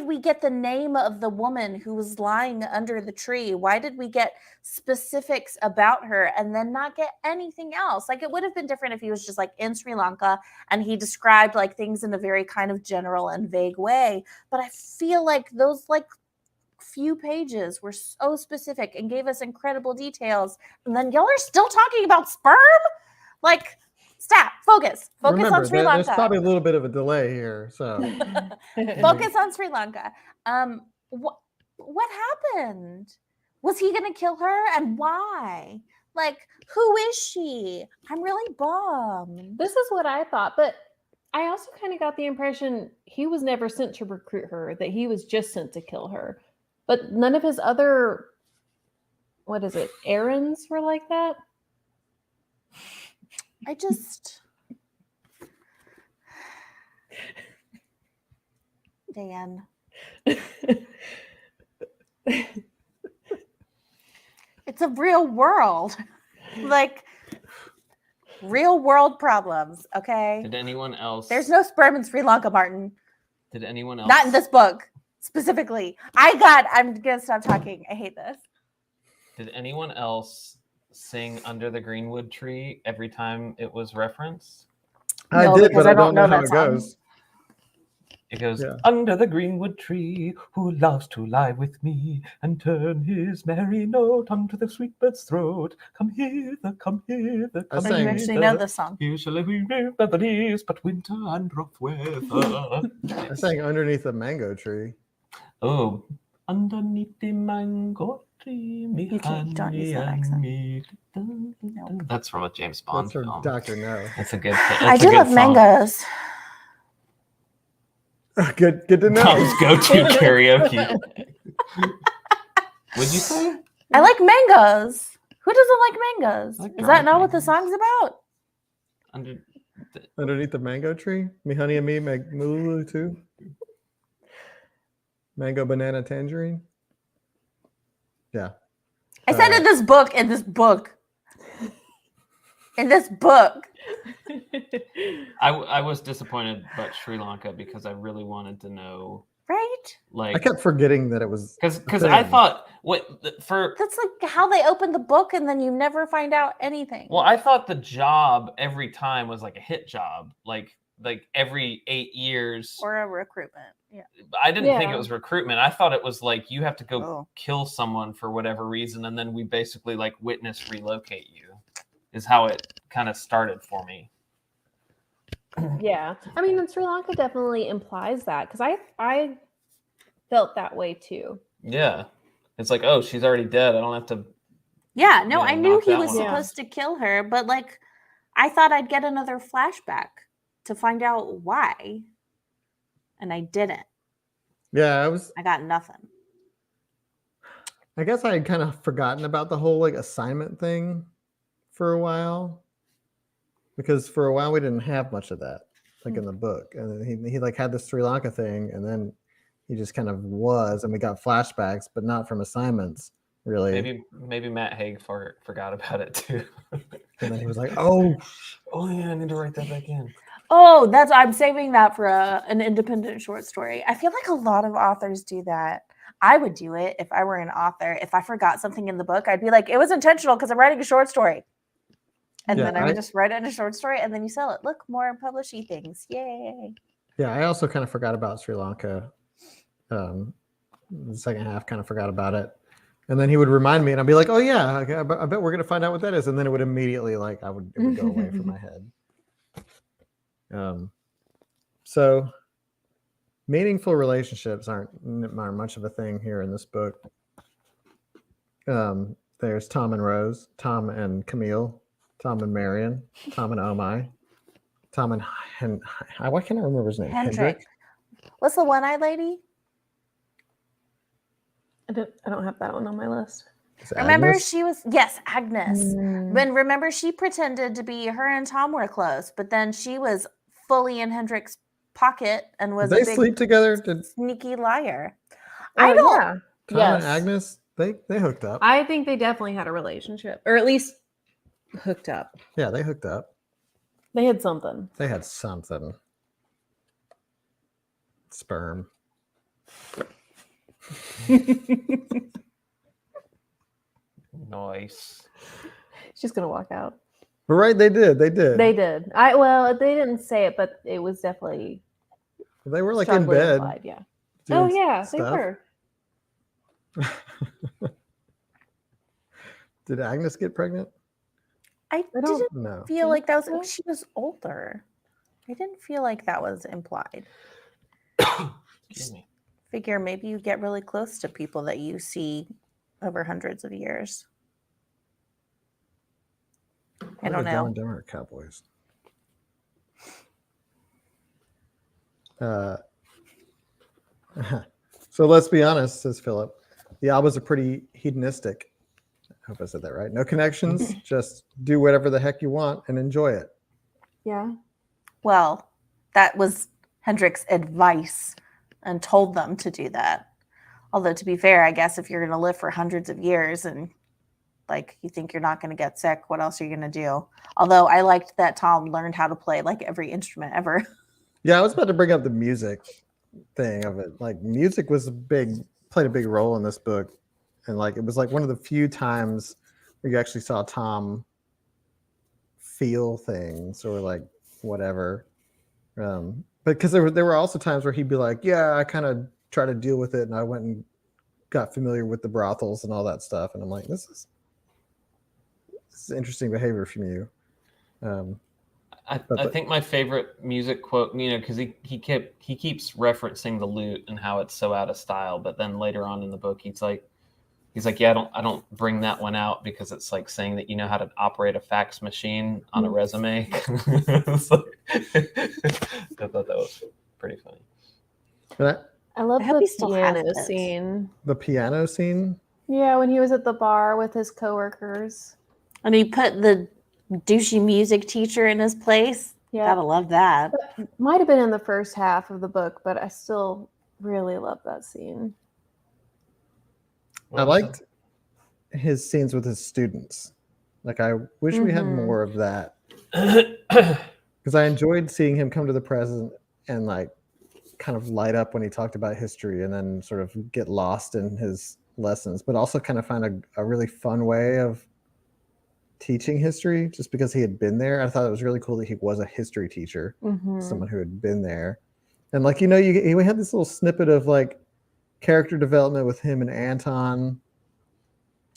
C: we get the name of the woman who was lying under the tree? Why did we get specifics about her and then not get anything else? Like it would have been different if he was just like in Sri Lanka and he described like things in a very kind of general and vague way. But I feel like those like few pages were so specific and gave us incredible details. And then y'all are still talking about sperm? Like stop, focus
B: Remember,
C: on Sri
B: there's
C: Lanka.
B: probably a little bit of a delay here. So
C: Focus on Sri Lanka. What happened? Was he going to kill her, and why? Like, who is she? I'm really bummed.
D: This is what I thought, but I also kind of got the impression he was never sent to recruit her, that he was just sent to kill her. But none of his other, what is it, errands were like that?
C: I just. Dan. It's a real world. Like, real world problems, okay?
A: Did anyone else?
C: There's no sperm in Sri Lanka, Martin.
A: Did anyone else?
C: Not in this book, specifically. I'm going to stop talking. I hate this.
A: Did anyone else sing "Under the Greenwood Tree" every time it was referenced?
B: I
C: No,
B: did,
C: because
B: but
C: I
B: I
C: don't
B: don't know
C: know
B: how
C: that
B: it
C: song.
B: goes.
A: It goes,
B: Yeah.
A: "Under the greenwood tree, who loves to lie with me and turn his merry note unto the sweet bird's throat. Come hither, come hither,
B: I
A: come
C: Oh, you
B: sang-
C: actually know
A: hither.
C: this song.
A: Here shall we live by the leaves, but winter and rough weather."
B: I sang underneath a mango tree.
A: Oh, underneath the mango tree, me
C: You can't- don't use
A: honey
C: that
A: and
C: accent.
A: me.
C: Nope.
A: That's from a James Bond
B: That's for
A: film.
B: Dr. No.
A: That's a good.
C: I
A: That's a
C: do
A: good
C: love
A: song.
C: mangoes.
B: Good to know.
A: Tom's go-to karaoke. What'd you say?
C: I like mangoes. Who doesn't like mangoes?
A: I like
C: Is that
A: dried
C: not what the
A: mangoes.
C: song's about?
A: Under.
B: Underneath the mango tree? Me, honey, and me make moo too. Mango, banana, tangerine. Yeah.
C: I said in this book, in this book.
A: I was disappointed about Sri Lanka because I really wanted to know,
C: Right?
A: like,
B: I kept forgetting that it was
A: because
B: a
A: I
B: thing.
A: thought for
C: That's like how they open the book and then you never find out anything.
A: well, I thought the job every time was like a hit job, like every 8 years.
C: Or a recruitment. Yeah.
A: I didn't think it
D: Yeah.
A: was recruitment. I thought it was like you have to go
C: Oh.
A: kill someone for whatever reason, and then we basically like witness relocate you. Is how it kind of started for me.
D: Yeah. I mean, and Sri Lanka definitely implies that because I felt that way too.
A: Yeah, it's like, oh, she's already dead. I don't have to.
C: Yeah, no,
A: Yeah,
C: I knew
A: knock
C: he
A: that
C: was
A: one
D: off.
C: supposed to kill her, but like I thought I'd get another flashback to find out why. And I didn't.
B: Yeah,
C: I got nothing.
B: I guess I had kind of forgotten about the whole like assignment thing for a while. Because for a while we didn't have much of that, like in the book. And then he like had this Sri Lanka thing, and then he just kind of was, and we got flashbacks, but not from assignments, really.
A: Maybe Matt Haig forgot about it too.
B: And then he was like, oh,
A: Oh yeah, I need to write that back in.
C: Oh, I'm saving that for an independent short story. I feel like a lot of authors do that. I would do it if I were an author. If I forgot something in the book, I'd be like, it was intentional because I'm writing a short story. And
B: Yeah,
C: then I would just write it in a short story and then you sell it. Look, more publishy things. Yay.
B: yeah, I also kind of forgot about Sri Lanka. The second half kind of forgot about it. And then he would remind me, and I'd be like, oh yeah, okay, I bet we're gonna find out what that is. And then it would immediately it would go away from my head. So meaningful relationships aren't much of a thing here in this book. There's Tom and Rose, Tom and Camille, Tom and Marion, Tom and Omai, Tom and why can't I remember his name?
C: Hendrik. What's the one-eyed lady?
D: I don't have that one on my list.
B: Is it
C: Remember
B: Agnes?
C: she was, yes, Agnes. But remember she pretended to be, her and Tom were close, but then she was fully in Hendrik's pocket and was
B: Did they
C: a big
B: sleep together? Did
C: sneaky liar.
D: Oh,
C: I don't.
D: yeah.
B: Tom
D: Yes.
B: and Agnes they hooked up?
D: I think they definitely had a relationship, or at least hooked up.
B: Yeah, they hooked up.
D: They had something.
B: They had something. Sperm.
A: Nice.
D: She's gonna walk out.
B: But right, they did.
D: They did. They didn't say it, but it was definitely
B: They were like in
D: strongly
B: bed.
D: implied, yeah.
B: doing
D: Oh yeah, they
B: stuff.
D: were.
B: Did Agnes get pregnant?
C: I
D: I don't-
C: didn't
B: No.
C: feel like that was,
D: so.
C: she was older. I didn't feel like that was implied.
A: Excuse me.
C: Figure maybe you get really close to people that you see over hundreds of years. I don't
B: Dumb
C: know.
B: and Dumber Cowboys. So let's be honest, says Philip. The Albas are pretty hedonistic. I hope I said that right. No connections, just do whatever the heck you want and enjoy it.
D: Yeah.
C: Well, that was Hendrik's advice and told them to do that. Although, to be fair, I guess if you're going to live for hundreds of years and like you think you're not going to get sick, what else are you going to do? Although I liked that Tom learned how to play like every instrument ever.
B: Yeah, I was about to bring up the music thing of it. Like music played a big role in this book. And like it was like one of the few times where you actually saw Tom feel things or like whatever. But because there were also times where he'd be like, yeah, I kind of try to deal with it, and I went and got familiar with the brothels and all that stuff, and I'm like, this is interesting behavior from you.
A: I think my favorite music quote, because he keeps referencing the lute and how it's so out of style, but then later on in the book he's like, yeah, I don't bring that one out because it's like saying that you know how to operate a fax machine on a resume. Like, I thought that was pretty funny.
B: But
D: I love
C: I hope
D: the
C: he still has
D: piano
C: it.
D: scene.
B: the piano scene.
D: Yeah, when he was at the bar with his coworkers.
C: And he put the douchey music teacher in his place.
D: Yeah.
C: Gotta love that.
D: Might have been in the first half of the book, but I still really love that scene.
B: I liked his scenes with his students. Like I wish we had more of that. Because I enjoyed seeing him come to the present and like kind of light up when he talked about history and then sort of get lost in his lessons, but also kind of find a really fun way of teaching history just because he had been there. I thought it was really cool that he was a history teacher, someone who had been there. And like, we had this little snippet of like character development with him and Anton.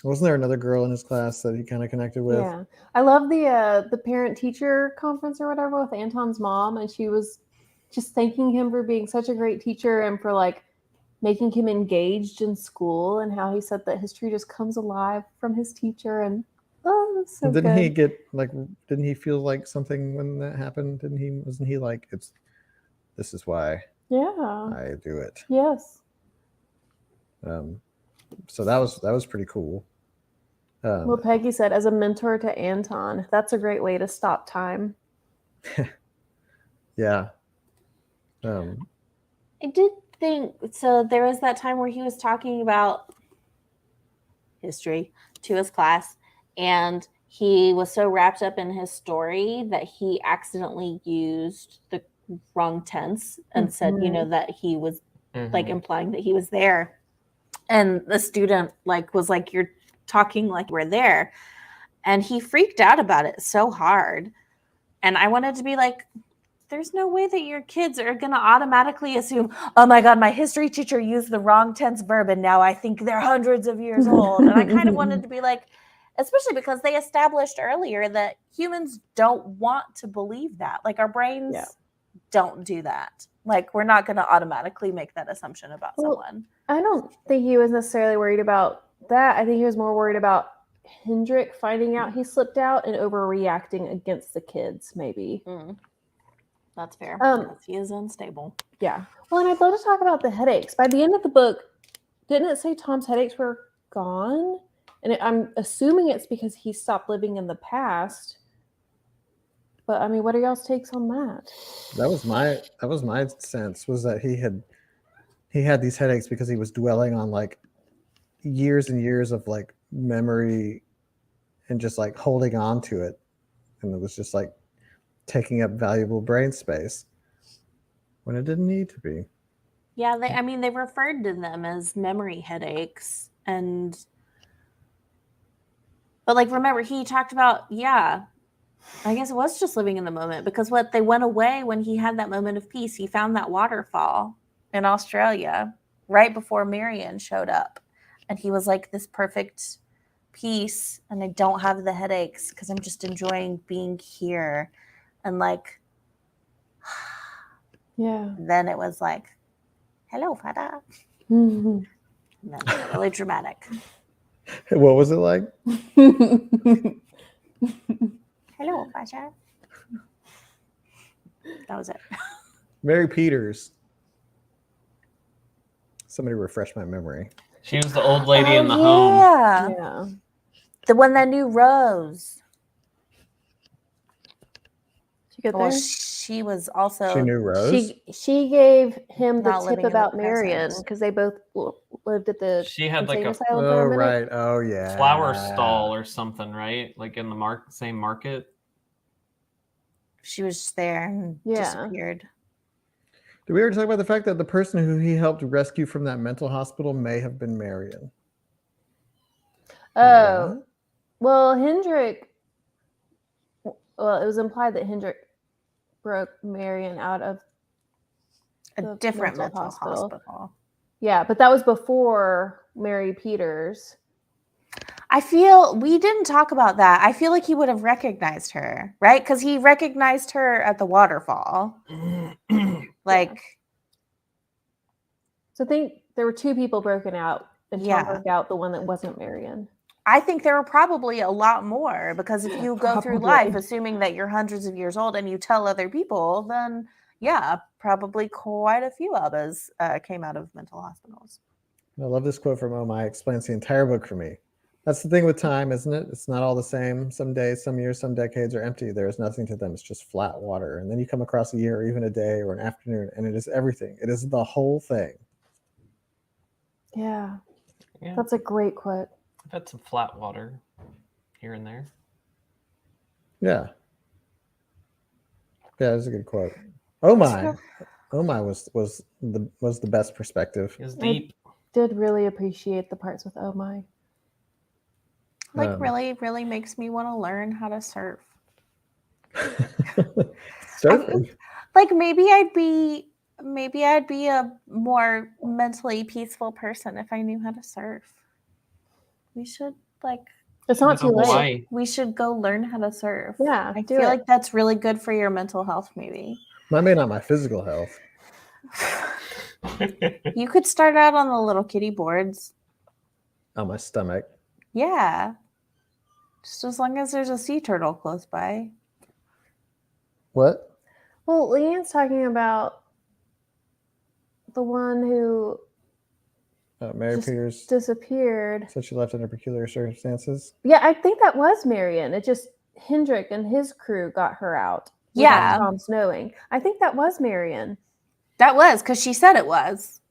B: Wasn't there another girl in his class that he kind of connected with?
D: Yeah, I love the parent teacher conference or whatever with Anton's mom, and she was just thanking him for being such a great teacher and for like making him engaged in school, and how he said that history just comes alive from his teacher. And that's so
B: didn't he
D: good.
B: get like? Didn't he feel like something when that happened? Wasn't he like, this is why
D: Yeah.
B: I do it?
D: Yes.
B: So that was pretty cool.
D: Well, Peggy said, as a mentor to Anton, that's a great way to stop time.
B: Yeah.
C: I did think so. There was that time where he was talking about history to his class, and he was so wrapped up in his story that he accidentally used the wrong tense and said, that he was like implying that he was there. And the student was like, you're talking like we're there. And he freaked out about it so hard. And I wanted to be like, there's no way that your kids are going to automatically assume, oh my God, my history teacher used the wrong tense verb and now I think they're hundreds of years old. And I kind of wanted to be like, especially because they established earlier that humans don't want to believe that. Like our brains don't do that. Like we're not going to automatically make that assumption about someone.
D: I don't think he was necessarily worried about that. I think he was more worried about Hendrik finding out he slipped out and overreacting against the kids, maybe.
C: That's fair. Because he is unstable.
D: Yeah. Well, and I'd love to talk about the headaches. By the end of the book, didn't it say Tom's headaches were gone? And I'm assuming it's because he stopped living in the past. But I mean, what are y'all's takes on that?
B: That was my sense, was that he had these headaches because he was dwelling on like years and years of like memory and just like holding on to it, and it was just like taking up valuable brain space when it didn't need to be.
C: Yeah, they referred to them as memory headaches, but like remember he talked about, I guess it was just living in the moment, because they went away when he had that moment of peace. He found that waterfall in Australia right before Marion showed up. And he was like, this perfect peace, and I don't have the headaches because I'm just enjoying being here. And like, then it was like, hello, Fada. And then it was really dramatic.
B: What was it like?
C: Hello, Fasha. That was it.
B: Mary Peters. Somebody refresh my memory.
A: She was the old lady in the home.
C: Yeah.
D: Yeah.
C: The one that knew Rose.
D: Did you get
C: Well,
D: there?
C: she was also
B: She knew Rose.
D: She gave him the
C: Not
D: tip
C: living in the
D: about Marion
C: present.
D: because they both lived at the
A: She had like
D: insane
A: a
D: asylum for
B: Oh
D: a minute.
B: right. Oh yeah.
A: flower stall or something, right? Like in the same market.
C: she was just there and
D: Yeah.
C: disappeared.
B: Did we ever talk about the fact that the person who he helped rescue from that mental hospital may have been Marion?
D: Oh, well, Hendrik. Well, it was implied that Hendrik broke Marion out of
C: A
D: the
C: different
D: mental
C: mental hospital.
D: Yeah, but that was before Mary Peters.
C: I feel we didn't talk about that. I feel like he would have recognized her, right? Because he recognized her at the waterfall. Like,
D: So I think there were two people broken out, and Tom
C: Yeah.
D: broke out the one that wasn't Marion.
C: I think there were probably a lot more because if you go through
D: Probably.
C: life assuming that you're hundreds of years old and you tell other people, then yeah, probably quite a few others came out of mental hospitals.
B: I love this quote from Oh My. It explains the entire book for me. That's the thing with time, isn't it? It's not all the same. Some days, some years, some decades are empty. There is nothing to them. It's just flat water. And then you come across a year or even a day or an afternoon, and it is everything. It is the whole thing.
D: Yeah,
A: Yeah,
D: that's a great quote.
A: I've had some flat water here and there.
B: Yeah. Yeah, that's a good quote. Oh my. Oh my was the best perspective.
A: It was deep.
D: Did really appreciate the parts with Oh My.
C: Like really makes me want to learn how to surf.
B: Surfing.
C: Like maybe I'd be a more mentally peaceful person if I knew how to surf. We should
D: It's not
A: Go
D: too late.
A: Hawaii.
C: we should go learn how to surf.
D: Yeah,
C: I
D: do
C: feel
D: it.
C: like that's really good for your mental health maybe.
B: Maybe not my physical health.
C: You could start out on the little kiddie boards.
B: On my stomach.
C: Yeah. Just as long as there's a sea turtle close by.
B: What?
D: Well, Leanne's talking about the one who
B: Mary
D: Just
B: Peters
D: disappeared.
B: said she left under peculiar circumstances.
D: Yeah, I think that was Marion. It just Hendrik and his crew got her out.
C: Yeah.
D: without Tom's knowing. I think that was Marion.
C: That was because she said it was.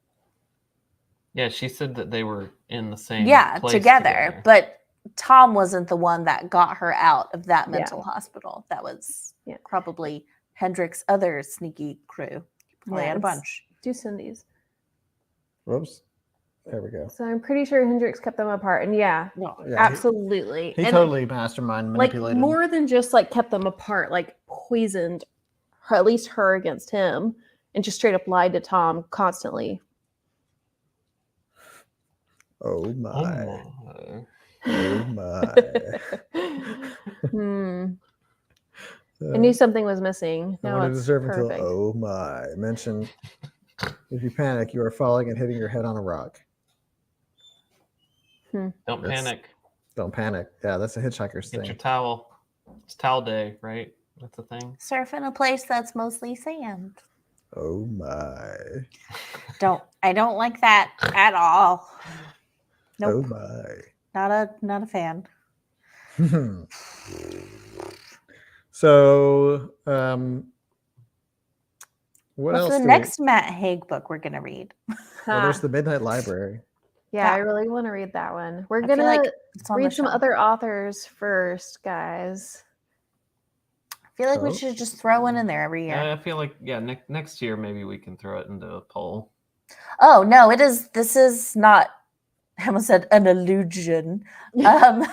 A: Yeah, she said that they were in the same place
C: together. But Tom wasn't the one that got her out of that mental hospital. That was probably Hendrik's other sneaky crew. Probably had a bunch.
D: Do send these.
B: Whoops. There we go.
D: So I'm pretty sure Hendrix kept them apart. And
B: Yeah,
D: absolutely.
B: He
D: And
B: totally mastermind
D: like
B: manipulated.
D: more than just like kept them apart, like poisoned her, at least her against him, and just straight up lied to Tom constantly.
B: Oh my.
A: Oh
B: Oh my.
D: I knew something was missing.
B: I
D: Now
B: wanted to
D: it's
B: serve until
D: perfect.
B: oh my. Mention if you panic, you are falling and hitting your head on a rock.
A: Don't
B: That's-
A: panic.
B: Don't panic. Yeah, that's a hitchhiker's
A: Get
B: thing.
A: your towel. It's towel day, right? That's the thing.
C: Surf in a place that's mostly sand.
B: Oh my.
C: I don't like that at all.
B: Oh
C: Nope.
B: my.
C: Not a fan.
B: So, what
C: What's
B: else?
C: the
B: do
C: next Matt Haig book we're gonna read?
B: Well, there's the Midnight Library.
D: Yeah, I
C: Yeah.
D: really want to read that one. We're
C: I feel
D: gonna
C: like it's on the
D: read some
C: shelf.
D: other authors first, guys.
C: I feel like
B: Oh.
C: we should just throw one in there every year.
A: I feel like next year maybe we can throw it into a poll.
C: Oh no, it is. This is not. I almost said an illusion. No,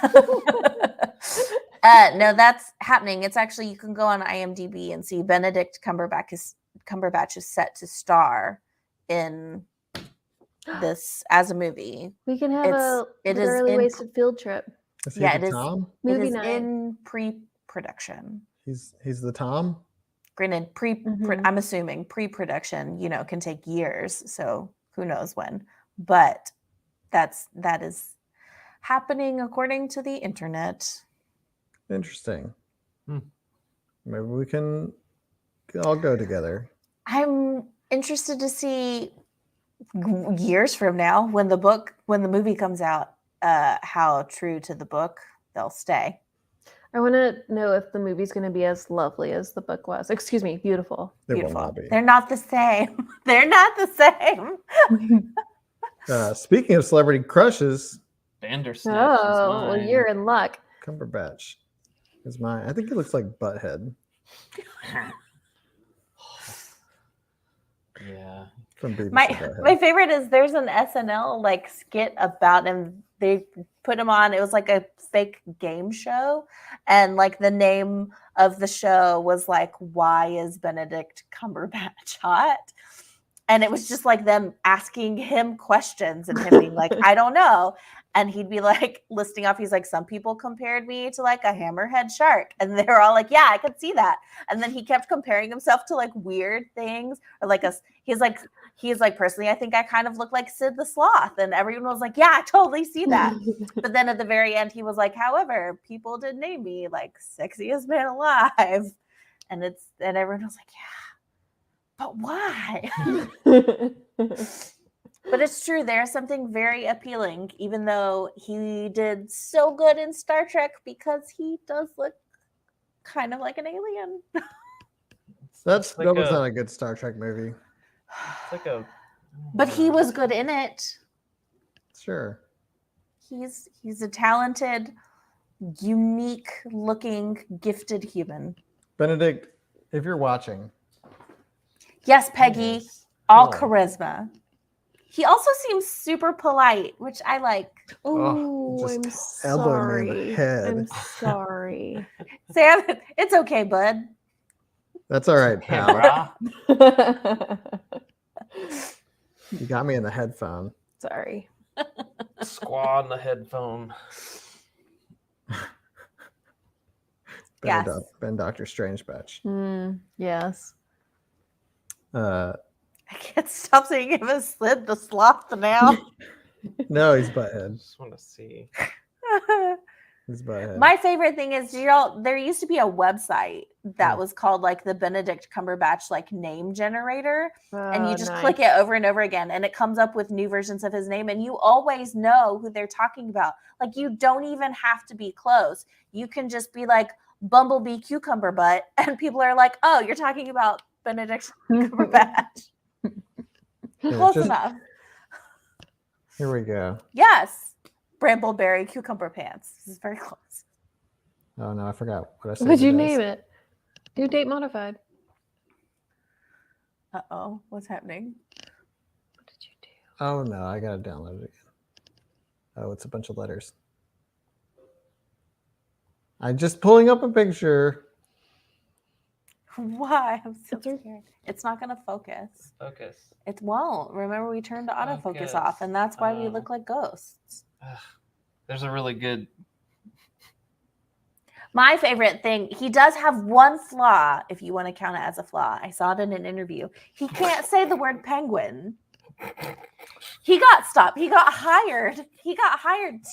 C: that's happening. It's actually you can go on IMDb and see Benedict Cumberbatch is set to star in this as a movie.
D: We can have
C: It is
D: literally
C: in-
D: wasted field trip.
B: Is he
C: Yeah,
B: the
C: it is.
B: Tom?
C: It
D: Movie
C: is
D: night.
C: in pre-production.
B: He's the Tom.
C: Granted,
D: Mhm.
C: I'm assuming pre-production, can take years, so who knows when. But that is happening according to the internet.
B: Interesting. Maybe we can all go together.
C: I'm interested to see years from now when the movie comes out, how true to the book they'll stay.
D: I want to know if the movie's going to be as lovely as the book was. Excuse me, beautiful.
B: It will
C: Beautiful.
B: not be.
C: They're not the same. They're not the same.
B: Speaking of celebrity crushes,
A: Bandersnatch is
D: Oh, well,
A: mine.
D: you're in luck.
B: Cumberbatch is mine. I think he looks like Butthead
A: Yeah.
B: from BBC
C: My
B: Butthead.
C: favorite is there's an SNL like skit about him. They put him on. It was like a fake game show, and like the name of the show was like, "Why is Benedict Cumberbatch hot?" And it was just like them asking him questions and him being like, "I don't know." And he'd be like listing off, he's like, "Some people compared me to like a hammerhead shark." And they were all like, "Yeah, I could see that." And then he kept comparing himself to like weird things, or like he's like, "Personally, I think I kind of look like Sid the Sloth." And everyone was like, "Yeah, I totally see that." But then at the very end, he was like, "However, people did name me like sexiest man alive." And everyone was like, "Yeah, but why?" But it's true. There's something very appealing, even though he did so good in Star Trek, because he does look kind of like an alien.
B: That
A: like
B: was
A: a-
B: not a good Star Trek movie.
A: It's like a.
C: But he was good in it.
B: Sure.
C: He's a talented, unique looking, gifted human.
B: Benedict, if you're watching,
C: Yes, Peggy,
A: Yes.
C: all
B: Oh.
C: charisma. He also seems super polite, which I like.
D: Oh,
B: just
D: I'm
B: elbow me in the
D: sorry.
B: head.
D: I'm sorry.
C: Sam, it's okay, bud.
B: that's all right,
A: Hey,
B: pal.
A: brah.
B: You got me in the headphone.
D: Sorry.
A: Squaw in the headphone.
C: Yes.
B: Ben Dr. Strange batch.
D: Yes.
B: Uh,
C: I can't stop saying him as Sid the Sloth now.
B: no, he's
A: I
B: Butthead.
A: just want to see.
B: He's Butthead.
C: My favorite thing is, there used to be a website that was called like the Benedict Cumberbatch like name generator, and you just click it over and over again, and it comes up with new versions of his name, and you always know who they're talking about. Like, you don't even have to be close. You can just be like Bumblebee Cucumber Butt, and people are like, "Oh, you're talking about Benedict Cumberbatch."
B: Yeah,
C: Close
B: just-
C: enough.
B: Here we go.
C: Yes. Brambleberry Cucumber Pants. This is very close.
B: Oh no, I forgot what I said.
D: What'd you name it? Do date modified.
C: Uh-oh. What's happening?
D: What did you do?
B: Oh no, I gotta download it again. Oh, it's a bunch of letters. I'm just pulling up a picture.
C: Why? I'm so
D: It's
C: scared. It's not going to focus.
A: Focus.
C: It won't. Remember, we turned the autofocus
A: Focus.
C: off, and that's why we
A: Oh.
C: look like ghosts.
A: Ugh. There's a really good.
C: My favorite thing, he does have one flaw, if you want to count it as a flaw. I saw it in an interview. He can't say the word penguin. He got stopped. He got hired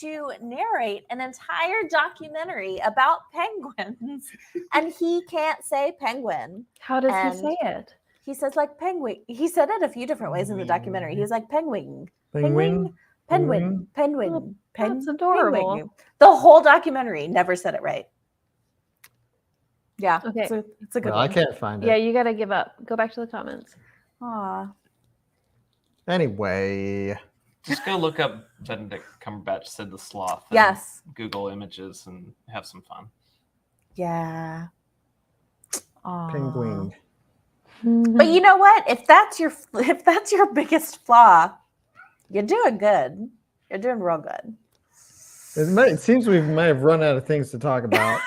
C: to narrate an entire documentary about penguins, and he can't say penguin.
D: How does
C: And-
D: he say it?
C: He says like penguin. He said it a few different ways in the documentary. He was like penguin,
B: Penguin.
C: penguin, penguin,
D: That's adorable.
C: penguin. The whole documentary never said it right. Yeah,
D: Okay.
C: it's a good
B: Well, I
C: one.
B: can't find it.
D: Yeah, you gotta give up. Go back to the comments.
C: Aw.
B: Anyway,
A: Just go look up Benedict Cumberbatch Sid the Sloth. and
C: Yes.
A: Google images and have some fun.
C: Yeah. Aw.
B: penguin.
C: But you know what? If that's your biggest flaw, you're doing good. You're doing real good.
B: It seems we might have run out of things to talk about.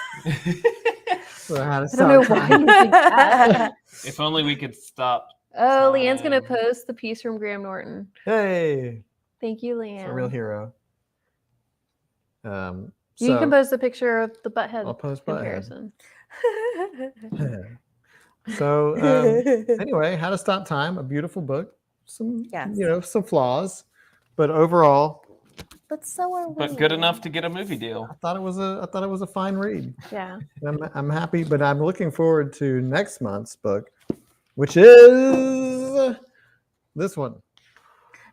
B: So how to
D: I don't know
B: stop
D: why
B: time.
D: you think that.
A: If only we could stop.
D: Oh, Leanne's gonna
A: Time.
D: post the piece from Graham Norton.
B: Hey,
D: Thank you,
B: it's
D: Leanne.
B: a real hero.
D: You can post the picture of the butthead
B: I'll post Butthead.
D: comparison.
B: So anyway, How to Stop Time, a beautiful book. Some
C: Yes.
B: some flaws, but overall,
C: But so are we.
A: But good enough to get a movie deal.
B: I thought it was a fine read.
D: Yeah.
B: I'm happy, but I'm looking forward to next month's book, which is this one.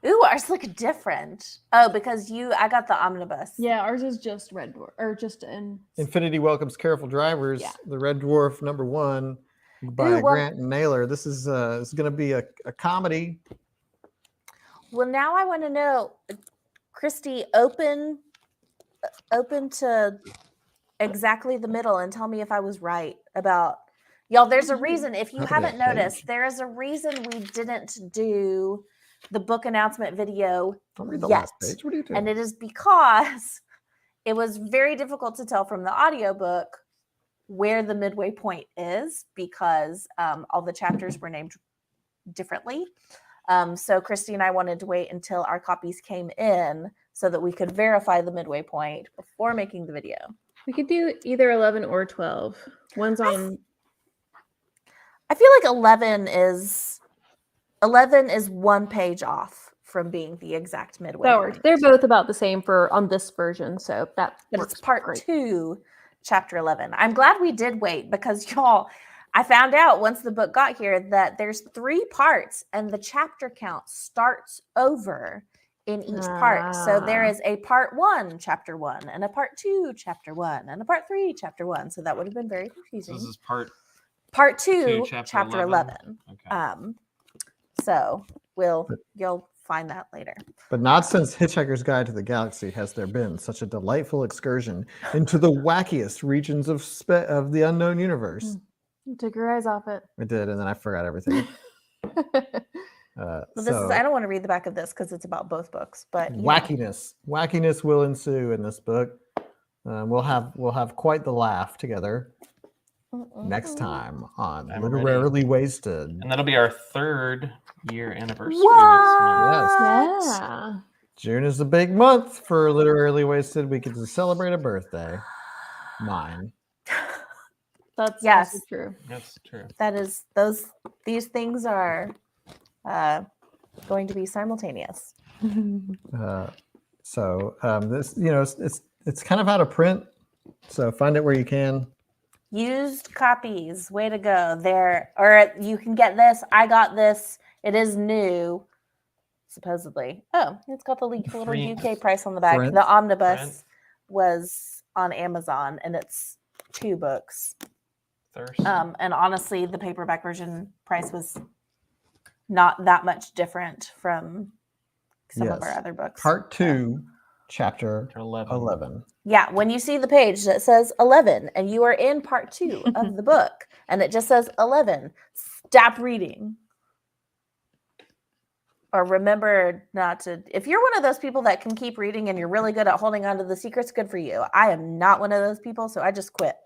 C: Ooh, ours look different. Oh, because I got the omnibus.
D: Yeah, ours is just Red Dwarf, or just in.
B: Infinity Welcomes Careful Drivers,
D: Yeah.
B: the Red Dwarf #1 by
C: Ooh, well-
B: Grant and Naylor. This is it's going to be a comedy.
C: Well, now I want to know, Christy, open to exactly the middle and tell me if I was right about y'all. There's a reason. If you
B: Open
C: haven't
B: that
C: noticed,
B: page.
C: there is a reason we didn't do the book announcement video
B: Don't read the
C: yet.
B: last page. What are you doing?
C: And it is because it was very difficult to tell from the audiobook where the midway point is because all the chapters were named differently. So Christy and I wanted to wait until our copies came in so that we could verify the midway point before making the video.
D: We could do either 11 or 12. One's on.
C: I feel like 11 is 1 page off from being the exact midway
D: That works.
C: point.
D: They're both about the same on this version, so that
C: But
D: works
C: it's part
D: great.
C: 2, chapter 11. I'm glad we did wait because y'all, I found out once the book got here that there's 3 parts and the chapter count starts over in each part. So there
D: Ah.
C: is a part 1, chapter 1, and a part 2, chapter 1, and a part 3, chapter 1. So that would have been very
A: So
C: confusing.
A: this is part
C: Part 2,
A: 2,
C: chapter
A: chapter
C: 11.
A: Okay.
C: So you'll find that later.
B: But not since Hitchhiker's Guide to the Galaxy has there been such a delightful excursion into the wackiest regions of the unknown universe.
D: You took your eyes off it.
B: I did, and then I forgot everything.
C: Well, I don't want to read the back of this because it's about both books, but yeah.
B: Wackiness will ensue in this book. We'll have quite the laugh together next time on
A: I'm
B: Literarily Wasted.
A: And that'll be our 3rd year anniversary
C: What?
A: this month.
B: Yes.
D: Yeah.
B: June is a big month for Literarily Wasted. We get to celebrate a birthday. Mine.
D: That's
C: Yes.
D: also true.
A: That's true.
C: That is these things are going to be simultaneous.
B: So this, it's kind of out of print. So find it where you can.
C: Used copies, way to go there. Or you can get this. I got this. It is new, supposedly. Oh, it's got the little
A: Free-
C: UK price on the back.
B: Print.
C: The omnibus
A: Print.
C: was on Amazon, and it's 2 books.
A: Thirst.
C: And honestly, the paperback version price was not that much different from some of our
B: Yes.
C: other books.
B: Part 2, chapter
A: 11.
B: 11.
C: Yeah, when you see the page that says 11 and you are in part 2 of the book and it just says 11, stop reading. Or remember not to. If you're one of those people that can keep reading and you're really good at holding on to the secrets, good for you. I am not one of those people, so I just quit.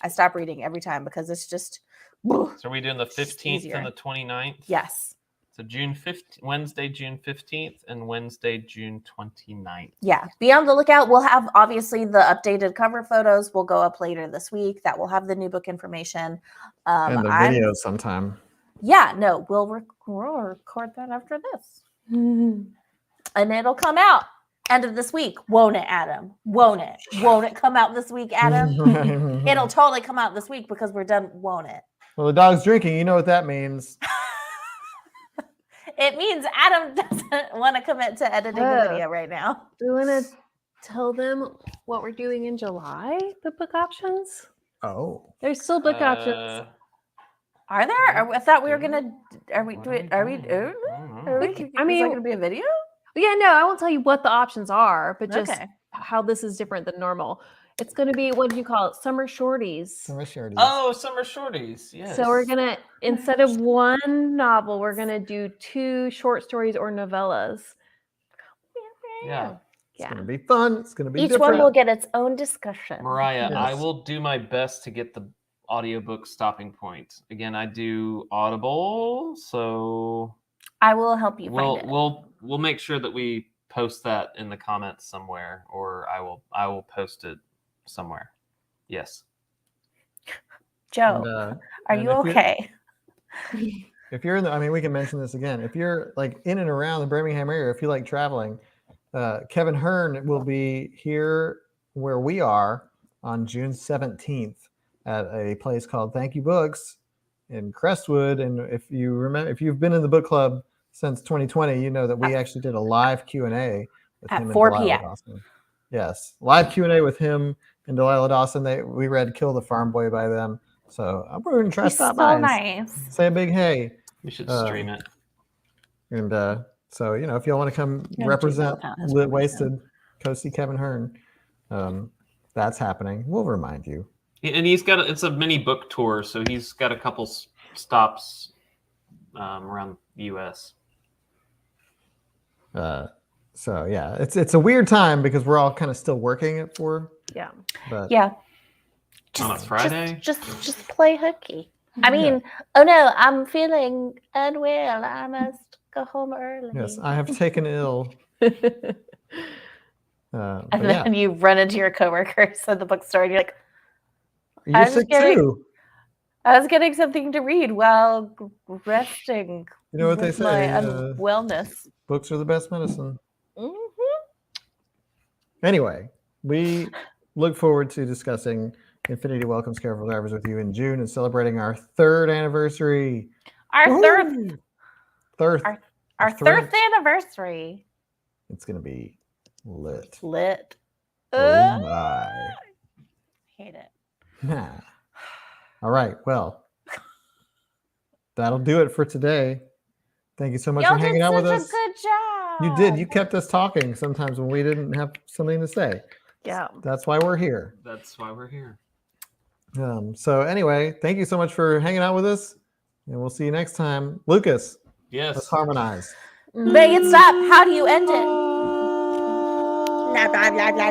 C: I stop reading every time because it's just.
A: So are we doing the 15th
C: easier.
A: and the 29th?
C: Yes.
A: So Wednesday, June 15th and Wednesday, June 29th.
C: Yeah. Be on the lookout. We'll have obviously the updated cover photos will go up later this week. That will have the new book information.
B: And the video sometime.
C: Yeah, no, we'll record that after this. And it'll come out end of this week. Won't it, Adam? Won't it? Won't it come out this week, Adam? It'll totally come out this week because we're done. Won't it?
B: Well, the dog's drinking. You know what that means.
C: It means Adam doesn't want to commit to editing a video right now.
D: Do you want to tell them what we're doing in July? The book options?
B: Oh.
D: There's still book options.
C: Are there? I thought we were gonna. Are we?
A: What
C: Are we?
A: are we
C: Are
A: doing?
C: we?
A: I don't know.
C: Are we?
D: I
C: Is
D: mean-
C: that gonna be a video?
D: Yeah, no, I won't tell you what the options are, but just
C: Okay.
D: how this is different than normal. It's going to be, what do you call it? Summer shorties.
B: Summer shorties.
A: Oh, summer shorties. Yes.
D: So we're going to, instead of one novel, we're going to do 2 short stories or novellas.
A: Yeah.
B: It's
D: Yeah.
B: gonna be fun. It's gonna be
C: Each
B: different.
C: one will get its own discussion.
A: Mariah, I
B: Yes.
A: will do my best to get the audiobook stopping point. Again, I do Audible, so
C: I will help you
A: we'll
C: find it.
A: we'll make sure that we post that in the comments somewhere, or I will post it somewhere. Yes.
C: Joe,
B: And,
C: are
B: and
C: you
B: if you-
C: okay?
B: if you're in the, I mean, we can mention this again. If you're like in and around the Birmingham area, if you like traveling, Kevin Hearn will be here where we are on June 17th at a place called Thank You Books in Crestwood. And if you remember, if you've been in the book club since 2020, you know that we actually did a live Q&A with
C: At
B: him
C: 4
B: and Delilah
C: p.m.
B: Dawson. Yes, live Q&A with him and Delilah Dawson. We read Kill the Farm Boy by them. So I'm going to try to
C: He's
B: stop
C: so
B: by and
C: nice.
B: say a big hey.
A: We should stream it.
B: And so, if y'all want to come
C: Yeah,
B: represent
C: Jake Gyllenhaal has
B: Lit
C: permission.
B: Wasted, go see Kevin Hearn. That's happening. We'll remind you.
A: And it's a mini book tour, so he's got a couple stops around the U.S.
B: So yeah, it's a weird time because we're all kind of still working at 4.
D: Yeah.
B: But
C: Yeah.
A: On a Friday?
C: Just play hooky. I mean, oh no, I'm feeling unwell. I must go home early.
B: yes, I have taken ill.
C: And
B: But
C: then you run into your coworkers at the bookstore and you're like,
B: you're
C: I'm
B: sick
C: getting-
B: too.
C: I was getting something to read while resting.
B: You know what they
C: with my
B: say?
C: unwellness.
B: Books are the best medicine.
C: Mhm.
B: Anyway, we look forward to discussing Infinity Welcomes Careful Drivers with you in June and celebrating our 3rd anniversary.
C: Our
B: Woohoo!
C: third anniversary.
B: It's gonna be lit.
C: Lit.
B: Oh my!
C: Hate it.
B: Nah. All right. Well, that'll do it for today. Thank you so much
C: Y'all
B: for hanging
C: did
B: out with
C: such
B: us.
C: a good job.
B: You did. You kept us talking sometimes when we didn't have something to say.
C: Yeah.
B: That's why we're here.
A: That's why we're here.
B: So anyway, thank you so much for hanging out with us, and we'll see you next time. Lucas, let's
A: Yes.
B: harmonize.
C: Make it stop. How do you end it? Blah, blah, blah, blah, blah.